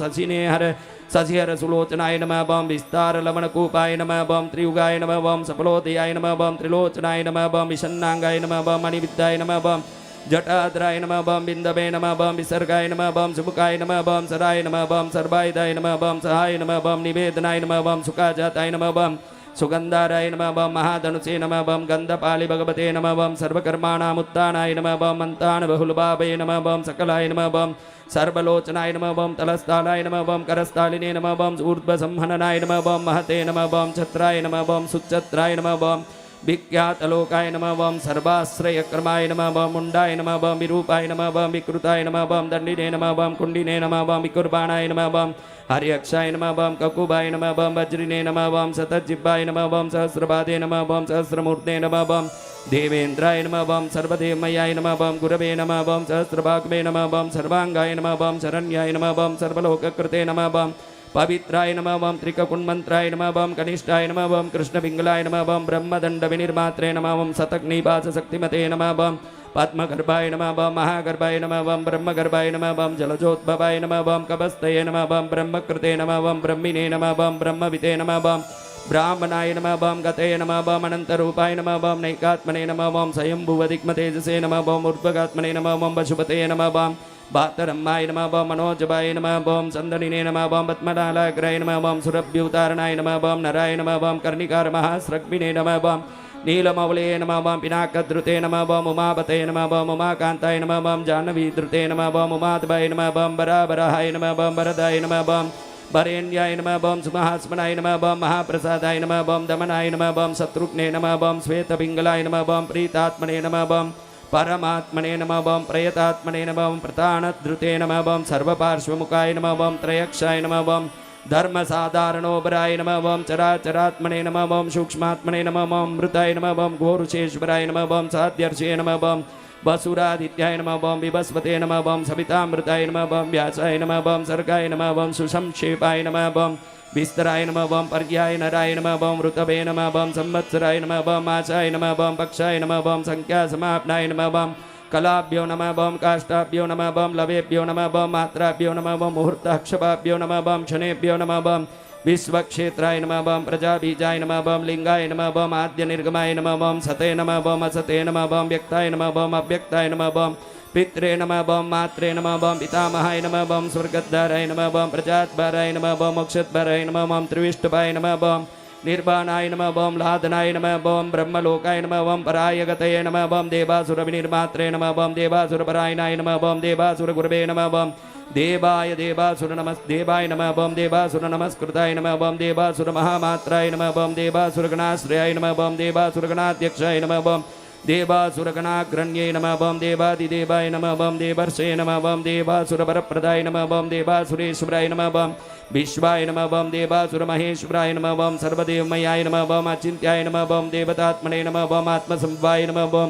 शशिहर सुलोचनाय नमः बम विस्तार लवणकूपाय नमः बम त्रियुगाय नमः बम सफलोदयाय नमः बम त्रिलोचनाय नमः बम विषन्नांगाय नमः बम मणिविद्याय नमः बम जटाद्राय नमः बम बिंदवे नमः बम विसर्गाय नमः बम सुमुखाय नमः बम सराय नमः बम सर्वायुधाय नमः बम सहाय नमः बम निवेदनाय नमः बम सुखाजाताय नमः बम सुगंधाराय नमः बम महाधनुषे नमः बम गंधपालि भगवते नमः बम सर्वकर्माणामुत्थानाय नमः बम मन्तान बहुलभावे नमः बम सकलाय नमः बम सर्वलोचनाय नमः बम तलस्थालाय नमः बम करस्थालिने नमः बम ऊर्ध्वसंहननाय नमः बम महते नमः बम छत्राय नमः बम सुच्छत्राय नमः बम विख्यातलोकाय नमः बम सर्वाश्रयक्रमाय नमः बम मुंडाय नमः बम विरूपाय नमः बम विकृताय नमः बम दंडिने नमः बम कुंडिने नमः बम विकुर्बाणाय नमः बम हरियक्षाय नमः बम ककुबाय नमः बम वज्रिने नमः बम सतज्जिह्वाय नमः बम सहस्रपादे नमः बम सहस्रमूर्ते नमः बम देवेन्द्राय नमः बम सर्वदेवमयाय नमः बम गुरवे नमः बम सहस्रभागवे नमः बम सर्वांगाय नमः बम शरण्याय नमः बम सर्वलोककृते नमः बम पवित्राय नमः बम त्रिककुण्मन्त्राय नमः बम कनिष्ठाय नमः बम कृष्णपिङ्गलाय नमः बम ब्रह्मदण्डविनिर्मात्रे नमः बम शतग्निवासशक्तिमते नमः बम पद्मगर्भाय नमः बम महागर्भाय नमः बम ब्रह्मगर्भाय नमः बम जलजोद्भवाय नमः बम कबस्तये नमः बम ब्रह्मकृते नमः बम ब्रह्मिणे नमः बम ब्रह्मविते नमः बम ब्राह्मणाय नमः बम गते नमः बम अनन्तरूपाय नमः बम नैकात्मने नमः बम स्वयंभुवदिग्मतेजसे नमः बम ऊर्ध्वगात्मने नमः बम वशुपते नमः बम भातरम्माय नमः बम मनोजवाय नमः बम चन्दनिने नमः बम पद्मनालाग्राय नमः बम सुरभ्युतारणाय नमः बम नराय नमः बम कर्णिकारमहास्रग्विने नमः बम नीलमौले नमः बम पिनाकद्रुते नमः बम उमापते नमः बम उमाकान्ताय नमः बम जाह्नवीधृते नमः बम उमाधवाय नमः बम बराबराय नमः बम वरदाय नमः बम वरेण्याय नमः बम सुमहास्मनाय नमः बम महाप्रसादाय नमः बम दमनाय नमः बम शत्रुघ्ने नमः बम श्वेतपिङ्गलाय नमः बम प्रीतात्मने नमः बम परमात्मने नमः ओं प्रयतात्मने नमः ओं प्रतानधृते नमः ओं सर्वपार्श्वमुखाय नमः ओं त्रयक्षाय नमः ओं धर्मसाधारणोबराय नमः ओं चराचरात्मने नमः ओं सूक्ष्मात्मने नमः ओं मृताय नमः ओं घोरुषेश्वराय नमः ओं साध्यर्षे नमः ओं वसुरादित्याय नमः ओं विभस्वते नमः ओं सवितामृताय नमः ओं व्यासाय नमः ओं सर्गाय नमः ओं सुसंक्षेपाय नमः ओं विस्तराय नमः ओं पर्याय नराय नमः ओं ऋतवे नमः ओं संवत्सराय नमः ओं मासाय नमः ओं पक्षाय नमः ओं संख्यासमापनाय नमः ओं कलाभ्यो नमः ओं काष्ठाभ्यो नमः ओं लवेभ्यो नमः ओं मात्राभ्यो नमः ओं मुहूर्ताक्षपाभ्यो नमः ओं क्षणेभ्यो नमः ओं विश्वक्षेत्राय नमः ओं प्रजाबीजाय नमः ओं लिंगाय नमः ओं आद्यनिर्गमाय नमः ओं सते नमः ओं असते नमः ओं व्यक्ताय नमः ओं अव्यक्ताय नमः ओं पित्रे नमः ओं मात्रे नमः ओं पितामहाय नमः ओं स्वर्गद्वाराय नमः ओं प्रजाद्वाराय नमः ओं मोक्षद्वाराय नमः ओं त्रिविष्टभाय नमः ओं निर्वाणाय नमः ओं लादनाय नमः ओं ब्रह्मलोकाय नमः ओं परायगतये नमः ओं देवासुरविनिर्मात्रे नमः ओं देवासुरपरायणाय नमः ओं देवासुरगुरवे नमः ओं देवाय देवासुर नमः ओं देवासुर नमस्कृताय नमः ओं देवासुर महामात्राय नमः ओं देवासुरगणाश्रयाय नमः ओं देवासुरगणाध्यक्षाय नमः ओं देवासुरगणाग्रण्ये नमः ओं देवादिदेवाय नमः ओं देवर्षे नमः ओं देवासुरवरप्रदाय नमः ओं देवासुरेश्वराय नमः ओं विश्वाय नमः ओं देवासुरमहेश्वराय नमः ओं सर्वदेवमयाय नमः ओं अचिन्त्याय नमः ओं देवतात्मने नमः ओं आत्मसंवाय नमः ओं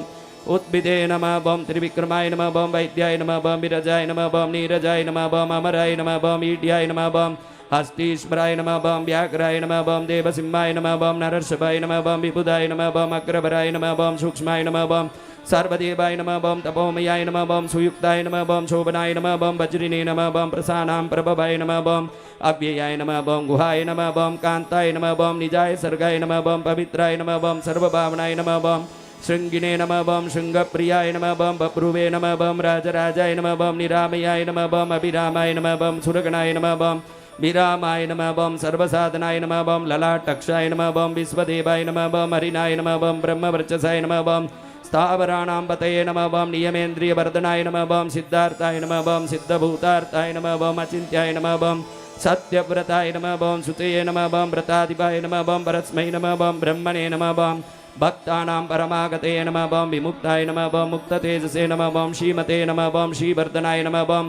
उद्भिदे नमः ओं त्रिविक्रमाय नमः ओं वैद्याय नमः ओं विरजाय नमः ओं नीरजाय नमः ओं अमराय नमः ओं ईड्याय नमः ओं हस्तीश्वराय नमः ओं व्याघ्राय नमः ओं देवसिंहाय नमः ओं नरर्षभाय नमः ओं विबुधाय नमः ओं अग्रभराय नमः ओं सूक्ष्माय नमः ओं सर्वदेवाय नमः ओं तपोमयाय नमः ओं सुयुक्ताय नमः ओं शोभनाय नमः ओं वज्रिणे नमः ओं प्रसानां प्रभवाय नमः ओं अव्ययाय नमः ओं गुहाय नमः ओं कान्ताय नमः ओं निजाय सर्गाय नमः ओं पवित्राय नमः ओं सर्वभावनाय नमः ओं शृंगिने नमः ओं शृंगप्रियाय नमः ओं बभ्रुवे नमः ओं राजराजाय नमः ओं निरामयाय नमः ओं अभिरामाय नमः ओं सुरगणाय नमः ओं विरामाय नमः ओं सर्वसाधनाय नमः ओं ललाटक्षाय नमः ओं विश्वदेवाय नमः ओं हरिणाय नमः ओं ब्रह्मवर्चसाय नमः ओं स्थावराणां पतये नमः ओं नियमेन्द्रियवर्धनाय नमः ओं सिद्धार्थाय नमः ओं सिद्धभूतार्थाय नमः ओं अचिन्त्याय नमः ओं सत्यव्रताय नमः ओं सुतये नमः ओं व्रताधिपाय नमः ओं परस्मै नमः ओं ब्रह्मणे नमः ओं भक्तानां परमागतये नमः ओं विमुक्ताय नमः ओं मुक्ततेजसे नमः ओं श्रीमते नमः ओं श्रीवर्धनाय नमः ओं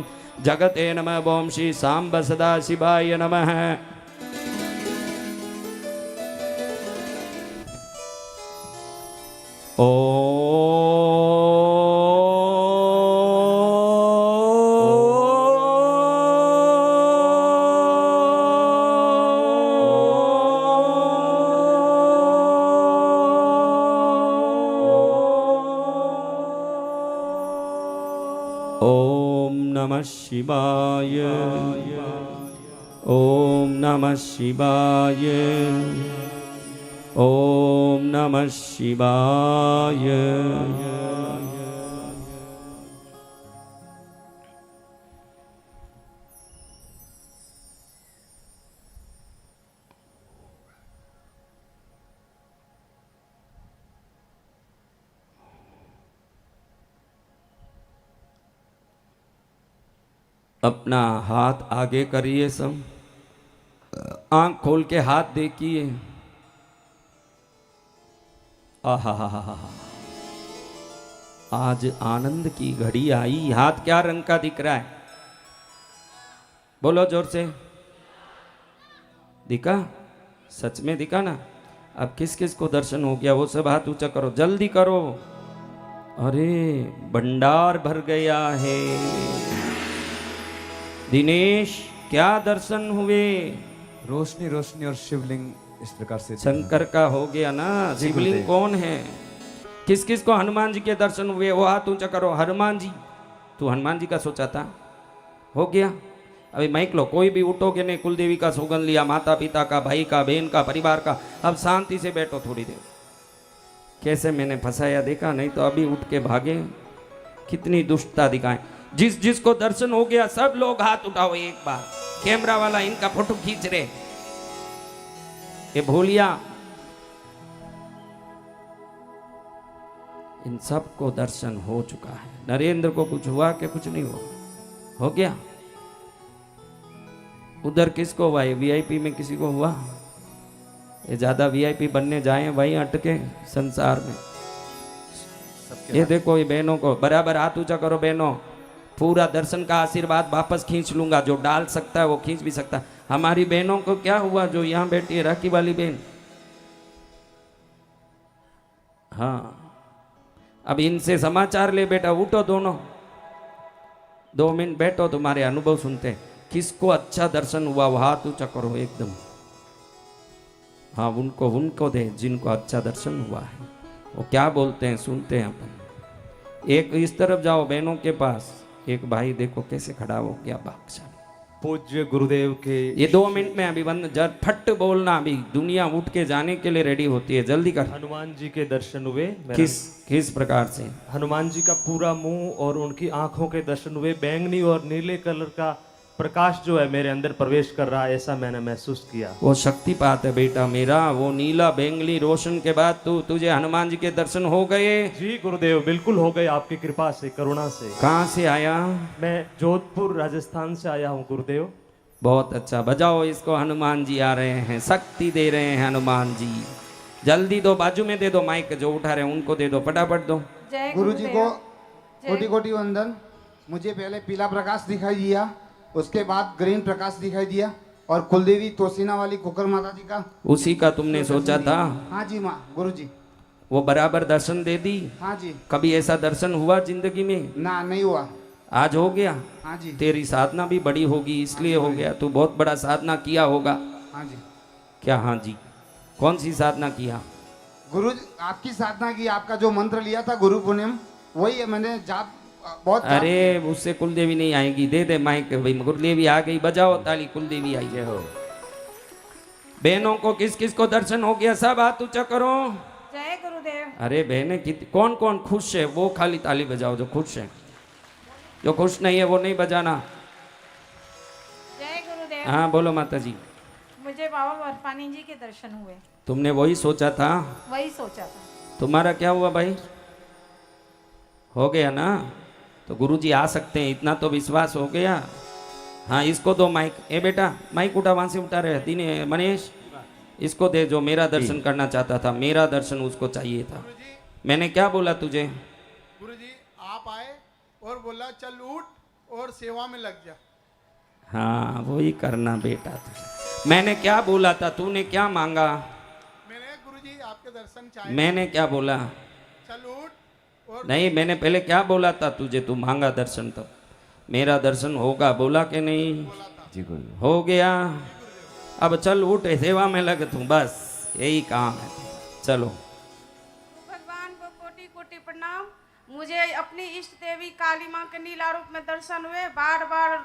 जगते नमः ओं श्री सांब सदाशिवाय नमः। ओम नमः शिवाय ओम नमः शिवाय ओम नमः शिवाय। अपना हाथ आगे करिए, सब आंख खोल के हाथ देखिए। आहा, आज आनंद की घड़ी आई। हाथ क्या रंग का दिख रहा है? बोलो जोर से। दिखा? सच में दिखा ना? अब किस किस को दर्शन हो गया वो सब हाथ ऊंचा करो, जल्दी करो। अरे भंडार भर गया है। दिनेश क्या दर्शन हुए? रोशनी रोशनी और शिवलिंग इस प्रकार से शंकर का हो गया ना। शिवलिंग कौन है? किस किस को हनुमान जी के दर्शन हुए वो हाथ ऊंचा करो। हनुमान जी, तू हनुमान जी का सोचा था, हो गया। अभी माइक लो, कोई भी उठोगे नहीं। कुल देवी का सौगंध लिया, माता पिता का, भाई का, बहन का, परिवार का। अब शांति से बैठो थोड़ी देर। कैसे मैंने फंसाया देखा? नहीं तो अभी उठ के भागे। कितनी दुष्टता दिखाएं। जिस जिसको दर्शन हो गया सब लोग हाथ उठाओ एक बार। कैमरा वाला इनका फोटो खींच रहे। ये भूलिया, इन सबको दर्शन हो चुका है। नरेंद्र को कुछ हुआ कि कुछ नहीं हुआ? हो गया। उधर किसको हुआ? वीआईपी में किसी को हुआ? ये ज्यादा वीआईपी बनने जाए वहीं अटके संसार में। सब ये देखो ये बहनों को बराबर हाथ ऊंचा करो बहनों, पूरा दर्शन का आशीर्वाद वापस खींच लूंगा, जो डाल सकता है वो खींच भी सकता है। हमारी बहनों को क्या हुआ जो यहाँ बैठी है, राखी वाली बहन, हाँ अब इनसे समाचार ले बेटा, उठो दोनों 2 मिनट बैठो, तुम्हारे अनुभव सुनते हैं। किसको अच्छा दर्शन हुआ वो हाथ ऊंचा करो एकदम, हाँ उनको दे जिनको अच्छा दर्शन हुआ है, वो क्या बोलते हैं सुनते हैं अपन। एक इस तरफ जाओ बहनों के पास, एक भाई देखो कैसे खड़ा हो गया भागशाली। पूज्य गुरुदेव के ये 2 मिनट में अभी बंद, जब फट बोलना, अभी दुनिया उठ के जाने के लिए रेडी होती है, जल्दी कर। हनुमान जी के दर्शन हुए। किस प्रकार से? हनुमान जी का पूरा मुंह और उनकी आंखों के दर्शन हुए। बैंगनी और नीले कलर का प्रकाश जो है मेरे अंदर प्रवेश कर रहा है, ऐसा मैंने महसूस किया। वो शक्तिपात है बेटा मेरा, वो नीला बैंगनी रोशन के बाद तुझे हनुमान जी के दर्शन हो गए? जी गुरुदेव बिल्कुल हो गए, आपकी कृपा से, करुणा से। कहाँ से आया? मैं जोधपुर राजस्थान से आया हूँ गुरुदेव। बहुत अच्छा, बजाओ इसको, हनुमान जी आ रहे हैं, शक्ति दे रहे हैं हनुमान जी। जल्दी दो, बाजू में दे दो माइक, जो उठा रहे हैं उनको दे दो, फटाफट दो। गुरु जी को कोटि कोटि वंदन। मुझे पहले पीला प्रकाश दिखाई दिया, उसके बाद ग्रीन प्रकाश दिखाई दिया, और कुलदेवी तोसीना वाली कुकर माता जी का, उसी का तुमने सोचा था? हाँ जी माँ गुरु जी। वो बराबर दर्शन दे दी? हाँ जी। कभी ऐसा दर्शन हुआ जिंदगी में? ना, नहीं हुआ। आज हो गया? हाँ जी। तेरी साधना भी बड़ी होगी इसलिए हो गया, तू बहुत बड़ा साधना किया होगा। हाँ जी। क्या? हाँ जी। कौन सी साधना किया? गुरु जी आपकी साधना की, आपका जो मंत्र लिया था गुरु पुण्यम, वही है मैंने जाप बहुत जाप अरे उससे कुलदेवी नहीं आएगी, दे दे माइक भाई, कुलदेवी आ गई, बजाओ ताली, कुलदेवी आई है। हो बहनों को किस किस को दर्शन हो गया, सब हाथ ऊंचा करो। जय गुरुदेव। अरे बहने कौन कौन खुश है वो खाली ताली बजाओ, जो खुश है, जो खुश नहीं है वो नहीं बजाना। जय गुरुदेव। हाँ बोलो माता जी। मुझे बाबा बर्फानी जी के दर्शन हुए। तुमने वही सोचा था? वही सोचा था। तुम्हारा क्या हुआ भाई? हो गया ना? तो गुरुजी आ सकते हैं, इतना तो विश्वास हो गया। हाँ इसको दो माइक, ए बेटा माइक उठा, वहां से उठा रहे दीने मनीष, इसको दे, जो मेरा दर्शन करना चाहता था, मेरा दर्शन उसको चाहिए था। मैंने क्या बोला तुझे? गुरुजी आप आए और बोला चल उठ और सेवा में लग जा। हाँ वही करना बेटा तुझे। मैंने क्या बोला था, तूने क्या मांगा? मैंने गुरुजी आपके दर्शन चाहे। मैंने क्या बोला? चल उठ और नहीं, मैंने पहले क्या बोला था तुझे? तू मांगा दर्शन, तो मेरा दर्शन होगा बोला कि नहीं? जी गुरु। हो गया। अब चल उठ, सेवा में लग तू, बस यही काम है। चलो। भगवान को कोटि कोटि प्रणाम। मुझे अपनी इष्ट देवी काली माँ के नीला रूप में दर्शन हुए, बार बार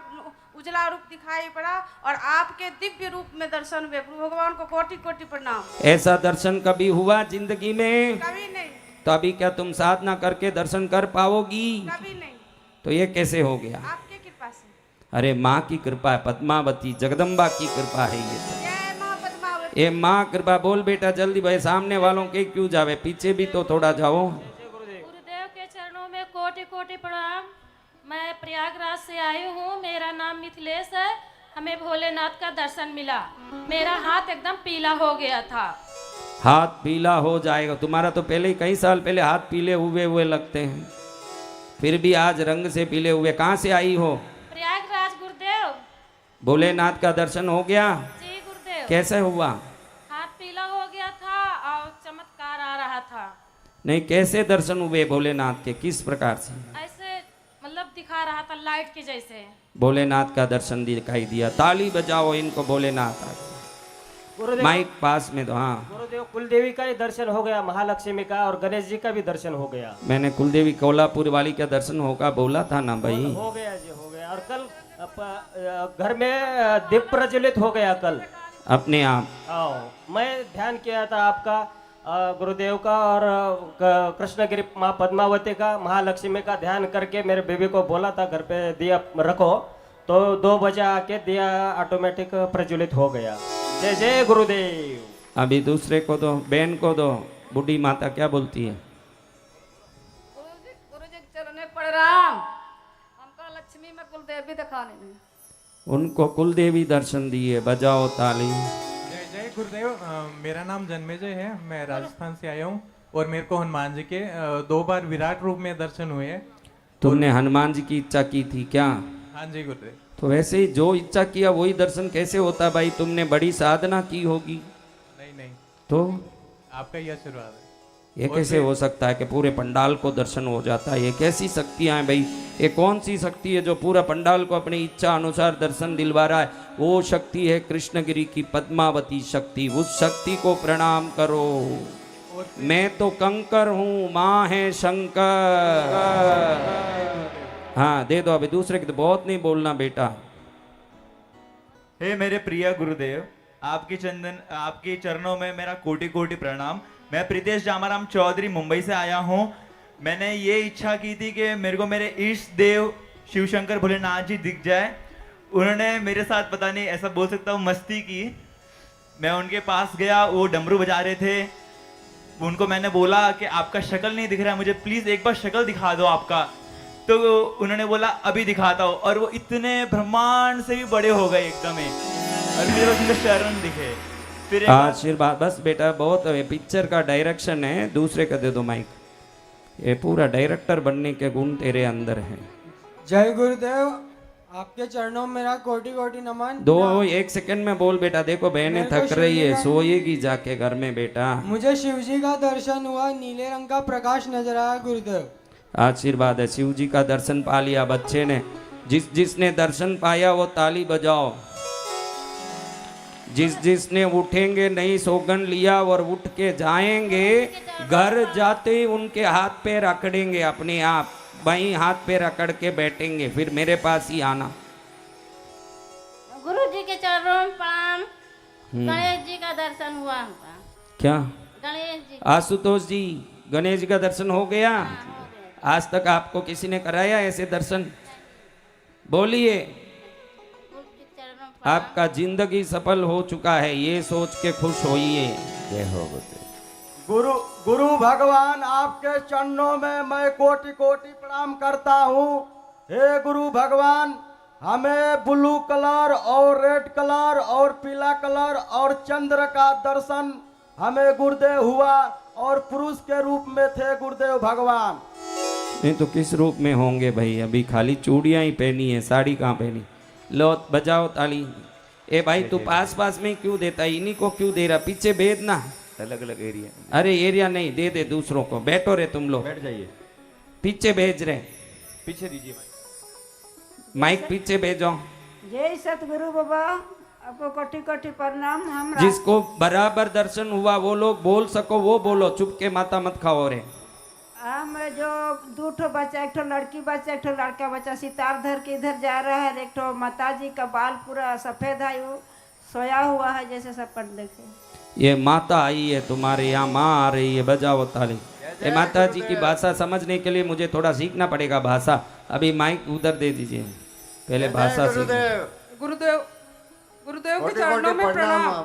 उजला रूप दिखाई पड़ा, और आपके दिव्य रूप में दर्शन हुए। भगवान को कोटि कोटि प्रणाम। ऐसा दर्शन कभी हुआ जिंदगी में? कभी नहीं। तो अभी क्या तुम साधना करके दर्शन कर पाओगी? कभी नहीं। तो ये कैसे हो गया? आपके कृपा से। अरे माँ की कृपा है, पद्मावती जगदम्बा की कृपा है ये सब। जय माँ पद्मावती। ये माँ कृपा बोल बेटा जल्दी भाई, सामने वालों के क्यों जावे, पीछे भी तो थोड़ा जाओ। गुरुदेव के चरणों में कोटि कोटि प्रणाम। मैं प्रयागराज से आई हूँ, मेरा नाम मिथिलेश है। हमें भोलेनाथ का दर्शन मिला, मेरा हाथ एकदम पीला हो गया था। हाथ पीला हो जाएगा तुम्हारा, तो पहले ही कई साल पहले हाथ पीले हुए हुए लगते हैं, फिर भी आज रंग से पीले हुए। कहाँ से आई हो? प्रयागराज गुरुदेव। भोलेनाथ का दर्शन हो गया? जी गुरुदेव। कैसे हुआ? हाथ पीला हो गया था और चमत्कार आ रहा था। नहीं, कैसे दर्शन हुए भोलेनाथ के, किस प्रकार से? ऐसे मतलब दिखा रहा था लाइट के जैसे। भोलेनाथ का दर्शन दिखाई दिया। ताली बजाओ इनको, भोलेनाथ आ गए। माइक पास में दो। हाँ गुरुदेव कुलदेवी का ही दर्शन हो गया, महालक्ष्मी का और गणेश जी का भी दर्शन हो गया। मैंने कुलदेवी कोल्हापुर वाली का दर्शन होगा बोला था ना भाई। हो गया जी, हो गया। और कल घर में दीप प्रज्वलित हो गया कल अपने आप। आओ, मैं ध्यान किया था आपका, गुरुदेव का और कृष्णगिरी माँ पद्मावती का, महालक्ष्मी का ध्यान करके मेरे बेबी को बोला था घर पे दिया रखो, तो 2 बजे आके दिया ऑटोमेटिक प्रज्वलित हो गया। जय जय गुरुदेव। अभी दूसरे को दो, बहन को दो। बूढ़ी माता क्या बोलती है? गुरु जी चरण में प्रणाम। हमको लक्ष्मी में कुलदेवी दिखाने में। उनको कुलदेवी दर्शन दिए, बजाओ ताली। जय जय गुरुदेव। मेरा नाम जन्मेजय है, मैं राजस्थान से आया हूँ। और मेरे को हनुमान जी के 2 बार विराट रूप में दर्शन हुए हैं। तुमने हनुमान जी की इच्छा की थी क्या? हाँ जी गुरुदेव। तो वैसे ही जो इच्छा किया वही दर्शन कैसे होता भाई? तुमने बड़ी साधना की होगी। नहीं नहीं, तो आपका ही आशीर्वाद है। ये कैसे हो सकता है कि पूरे पंडाल को दर्शन हो जाता है? ये कैसी शक्तियां हैं भाई? ये कौन सी शक्ति है जो पूरा पंडाल को अपनी इच्छा अनुसार दर्शन दिलवा रहा है? वो शक्ति है कृष्णगिरी की पद्मावती शक्ति। उस शक्ति को प्रणाम करो। मैं तो कंकर हूँ, माँ है शंकर। हाँ दे दो अभी दूसरे की, तो बहुत नहीं बोलना बेटा। हे मेरे प्रिय गुरुदेव, आपके चरणों में मेरा कोटि कोटि प्रणाम। मैं प्रीतेश जामाराम चौधरी मुंबई से आया हूँ। मैंने ये इच्छा की थी कि मेरे को मेरे इष्ट देव शिव शंकर भोलेनाथ जी दिख जाए। उन्होंने मेरे साथ पता नहीं ऐसा बोल सकता हूँ मस्ती की। मैं उनके पास गया, वो डमरू बजा रहे थे। उनको मैंने बोला कि आपका शक्ल नहीं दिख रहा है, मुझे प्लीज एक बार शक्ल दिखा दो आपका। तो उन्होंने बोला अभी दिखाता हूँ, और वो इतने ब्रह्मांड से भी बड़े हो गए एकदम ही, और मेरे को उनके चरण दिखे। फिर आशीर्वाद बस बेटा, बहुत पिक्चर का डायरेक्शन है, दूसरे का दे दो माइक। ये पूरा डायरेक्टर बनने के गुण तेरे अंदर है। जय गुरुदेव, आपके चरणों में मेरा कोटि कोटि नमन। दो एक सेकंड में बोल बेटा। देखो बहनें थक रही है, सोएगी जाके घर में बेटा। मुझे शिव जी का दर्शन हुआ, नीले रंग का प्रकाश नजर आया गुरुदेव। आशीर्वाद है, शिव जी का दर्शन पा लिया बच्चे ने। जिसने दर्शन पाया वो ताली बजाओ। जिसने उठेंगे नहीं सौगंध लिया और उठ के जाएंगे, घर जाते ही उनके हाथ पैर अकड़ेंगे अपने आप, वहीं हाथ पैर अकड़ के बैठेंगे, फिर मेरे पास ही आना। गुरु जी के चरणों में प्रणाम। गणेश जी का दर्शन हुआ हमका। क्या? गणेश जी। आशुतोष जी, गणेश जी का दर्शन हो गया? आज तक आपको किसी ने कराया ऐसे दर्शन? बोलिए। आपका जिंदगी सफल हो चुका है, ये सोच के खुश होइए। जय हो गुरु भगवान, आपके चरणों में मैं कोटि कोटि प्रणाम करता हूँ। हे गुरु भगवान, हमें ब्लू कलर और रेड कलर और पीला कलर और चंद्र का दर्शन हमें गुरुदेव हुआ, और पुरुष के रूप में थे गुरुदेव भगवान। नहीं तो किस रूप में होंगे भाई? अभी खाली चूड़ियां ही पहनी है, साड़ी कहाँ पहनी? लो बजाओ ताली। ए भाई तू पास पास में क्यों देता है? इन्हीं को क्यों दे रहा? पीछे भेज ना, अलग अलग एरिया। अरे एरिया नहीं, दे दे दूसरों को। बैठो रे तुम लोग, बैठ जाइए। पीछे भेज रहे, पीछे दीजिए माइक पीछे भेजो। जय सतगुरु बाबा, आपको कोटि कोटि प्रणाम। हम जिसको बराबर दर्शन हुआ वो लोग बोल सको वो बोलो, चुप के माता मत खाओ रे। हम जो 2 ठो बच्चा, एक ठो लड़की बच्चा, एक ठो लड़का बच्चा सितार धर के इधर जा रहा है। एक ठो माता जी का बाल पूरा सफेद है, वो सोया हुआ है जैसे सपन देखे। ये माता आई है तुम्हारे यहाँ, माँ आ रही है, बजाओ ताली। ये माता जी की भाषा समझने के लिए मुझे थोड़ा सीखना पड़ेगा भाषा। अभी माइक उधर दे दीजिए, पहले भाषा सीखिए। गुरुदेव, गुरुदेव के चरणों में प्रणाम।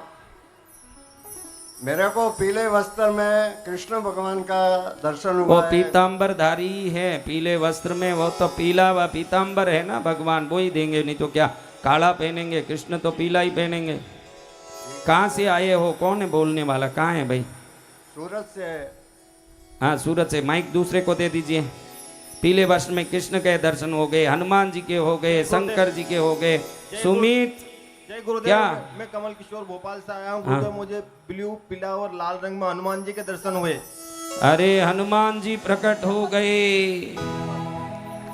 मेरे को पीले वस्त्र में कृष्ण भगवान का दर्शन वो हुआ है। पीताम्बर धारी है पीले वस्त्र में, वो तो पीला व पीताम्बर है ना भगवान, वो ही देंगे। नहीं तो क्या काला पहनेंगे? कृष्ण तो पीला ही पहनेंगे। कहाँ से आए हो? कौन है बोलने वाला? कहाँ है भाई? सूरत से। हाँ सूरत से। माइक दूसरे को दे दीजिए। पीले वस्त्र में कृष्ण के दर्शन हो गए, हनुमान जी के हो गए, शंकर जी के हो गए। सुमित जय गुरुदेव। क्या? मैं कमल किशोर भोपाल से आया हूँ गुरुदेव। मुझे ब्लू, पीला और लाल रंग में हनुमान जी के दर्शन हुए। अरे हनुमान जी प्रकट हो गए।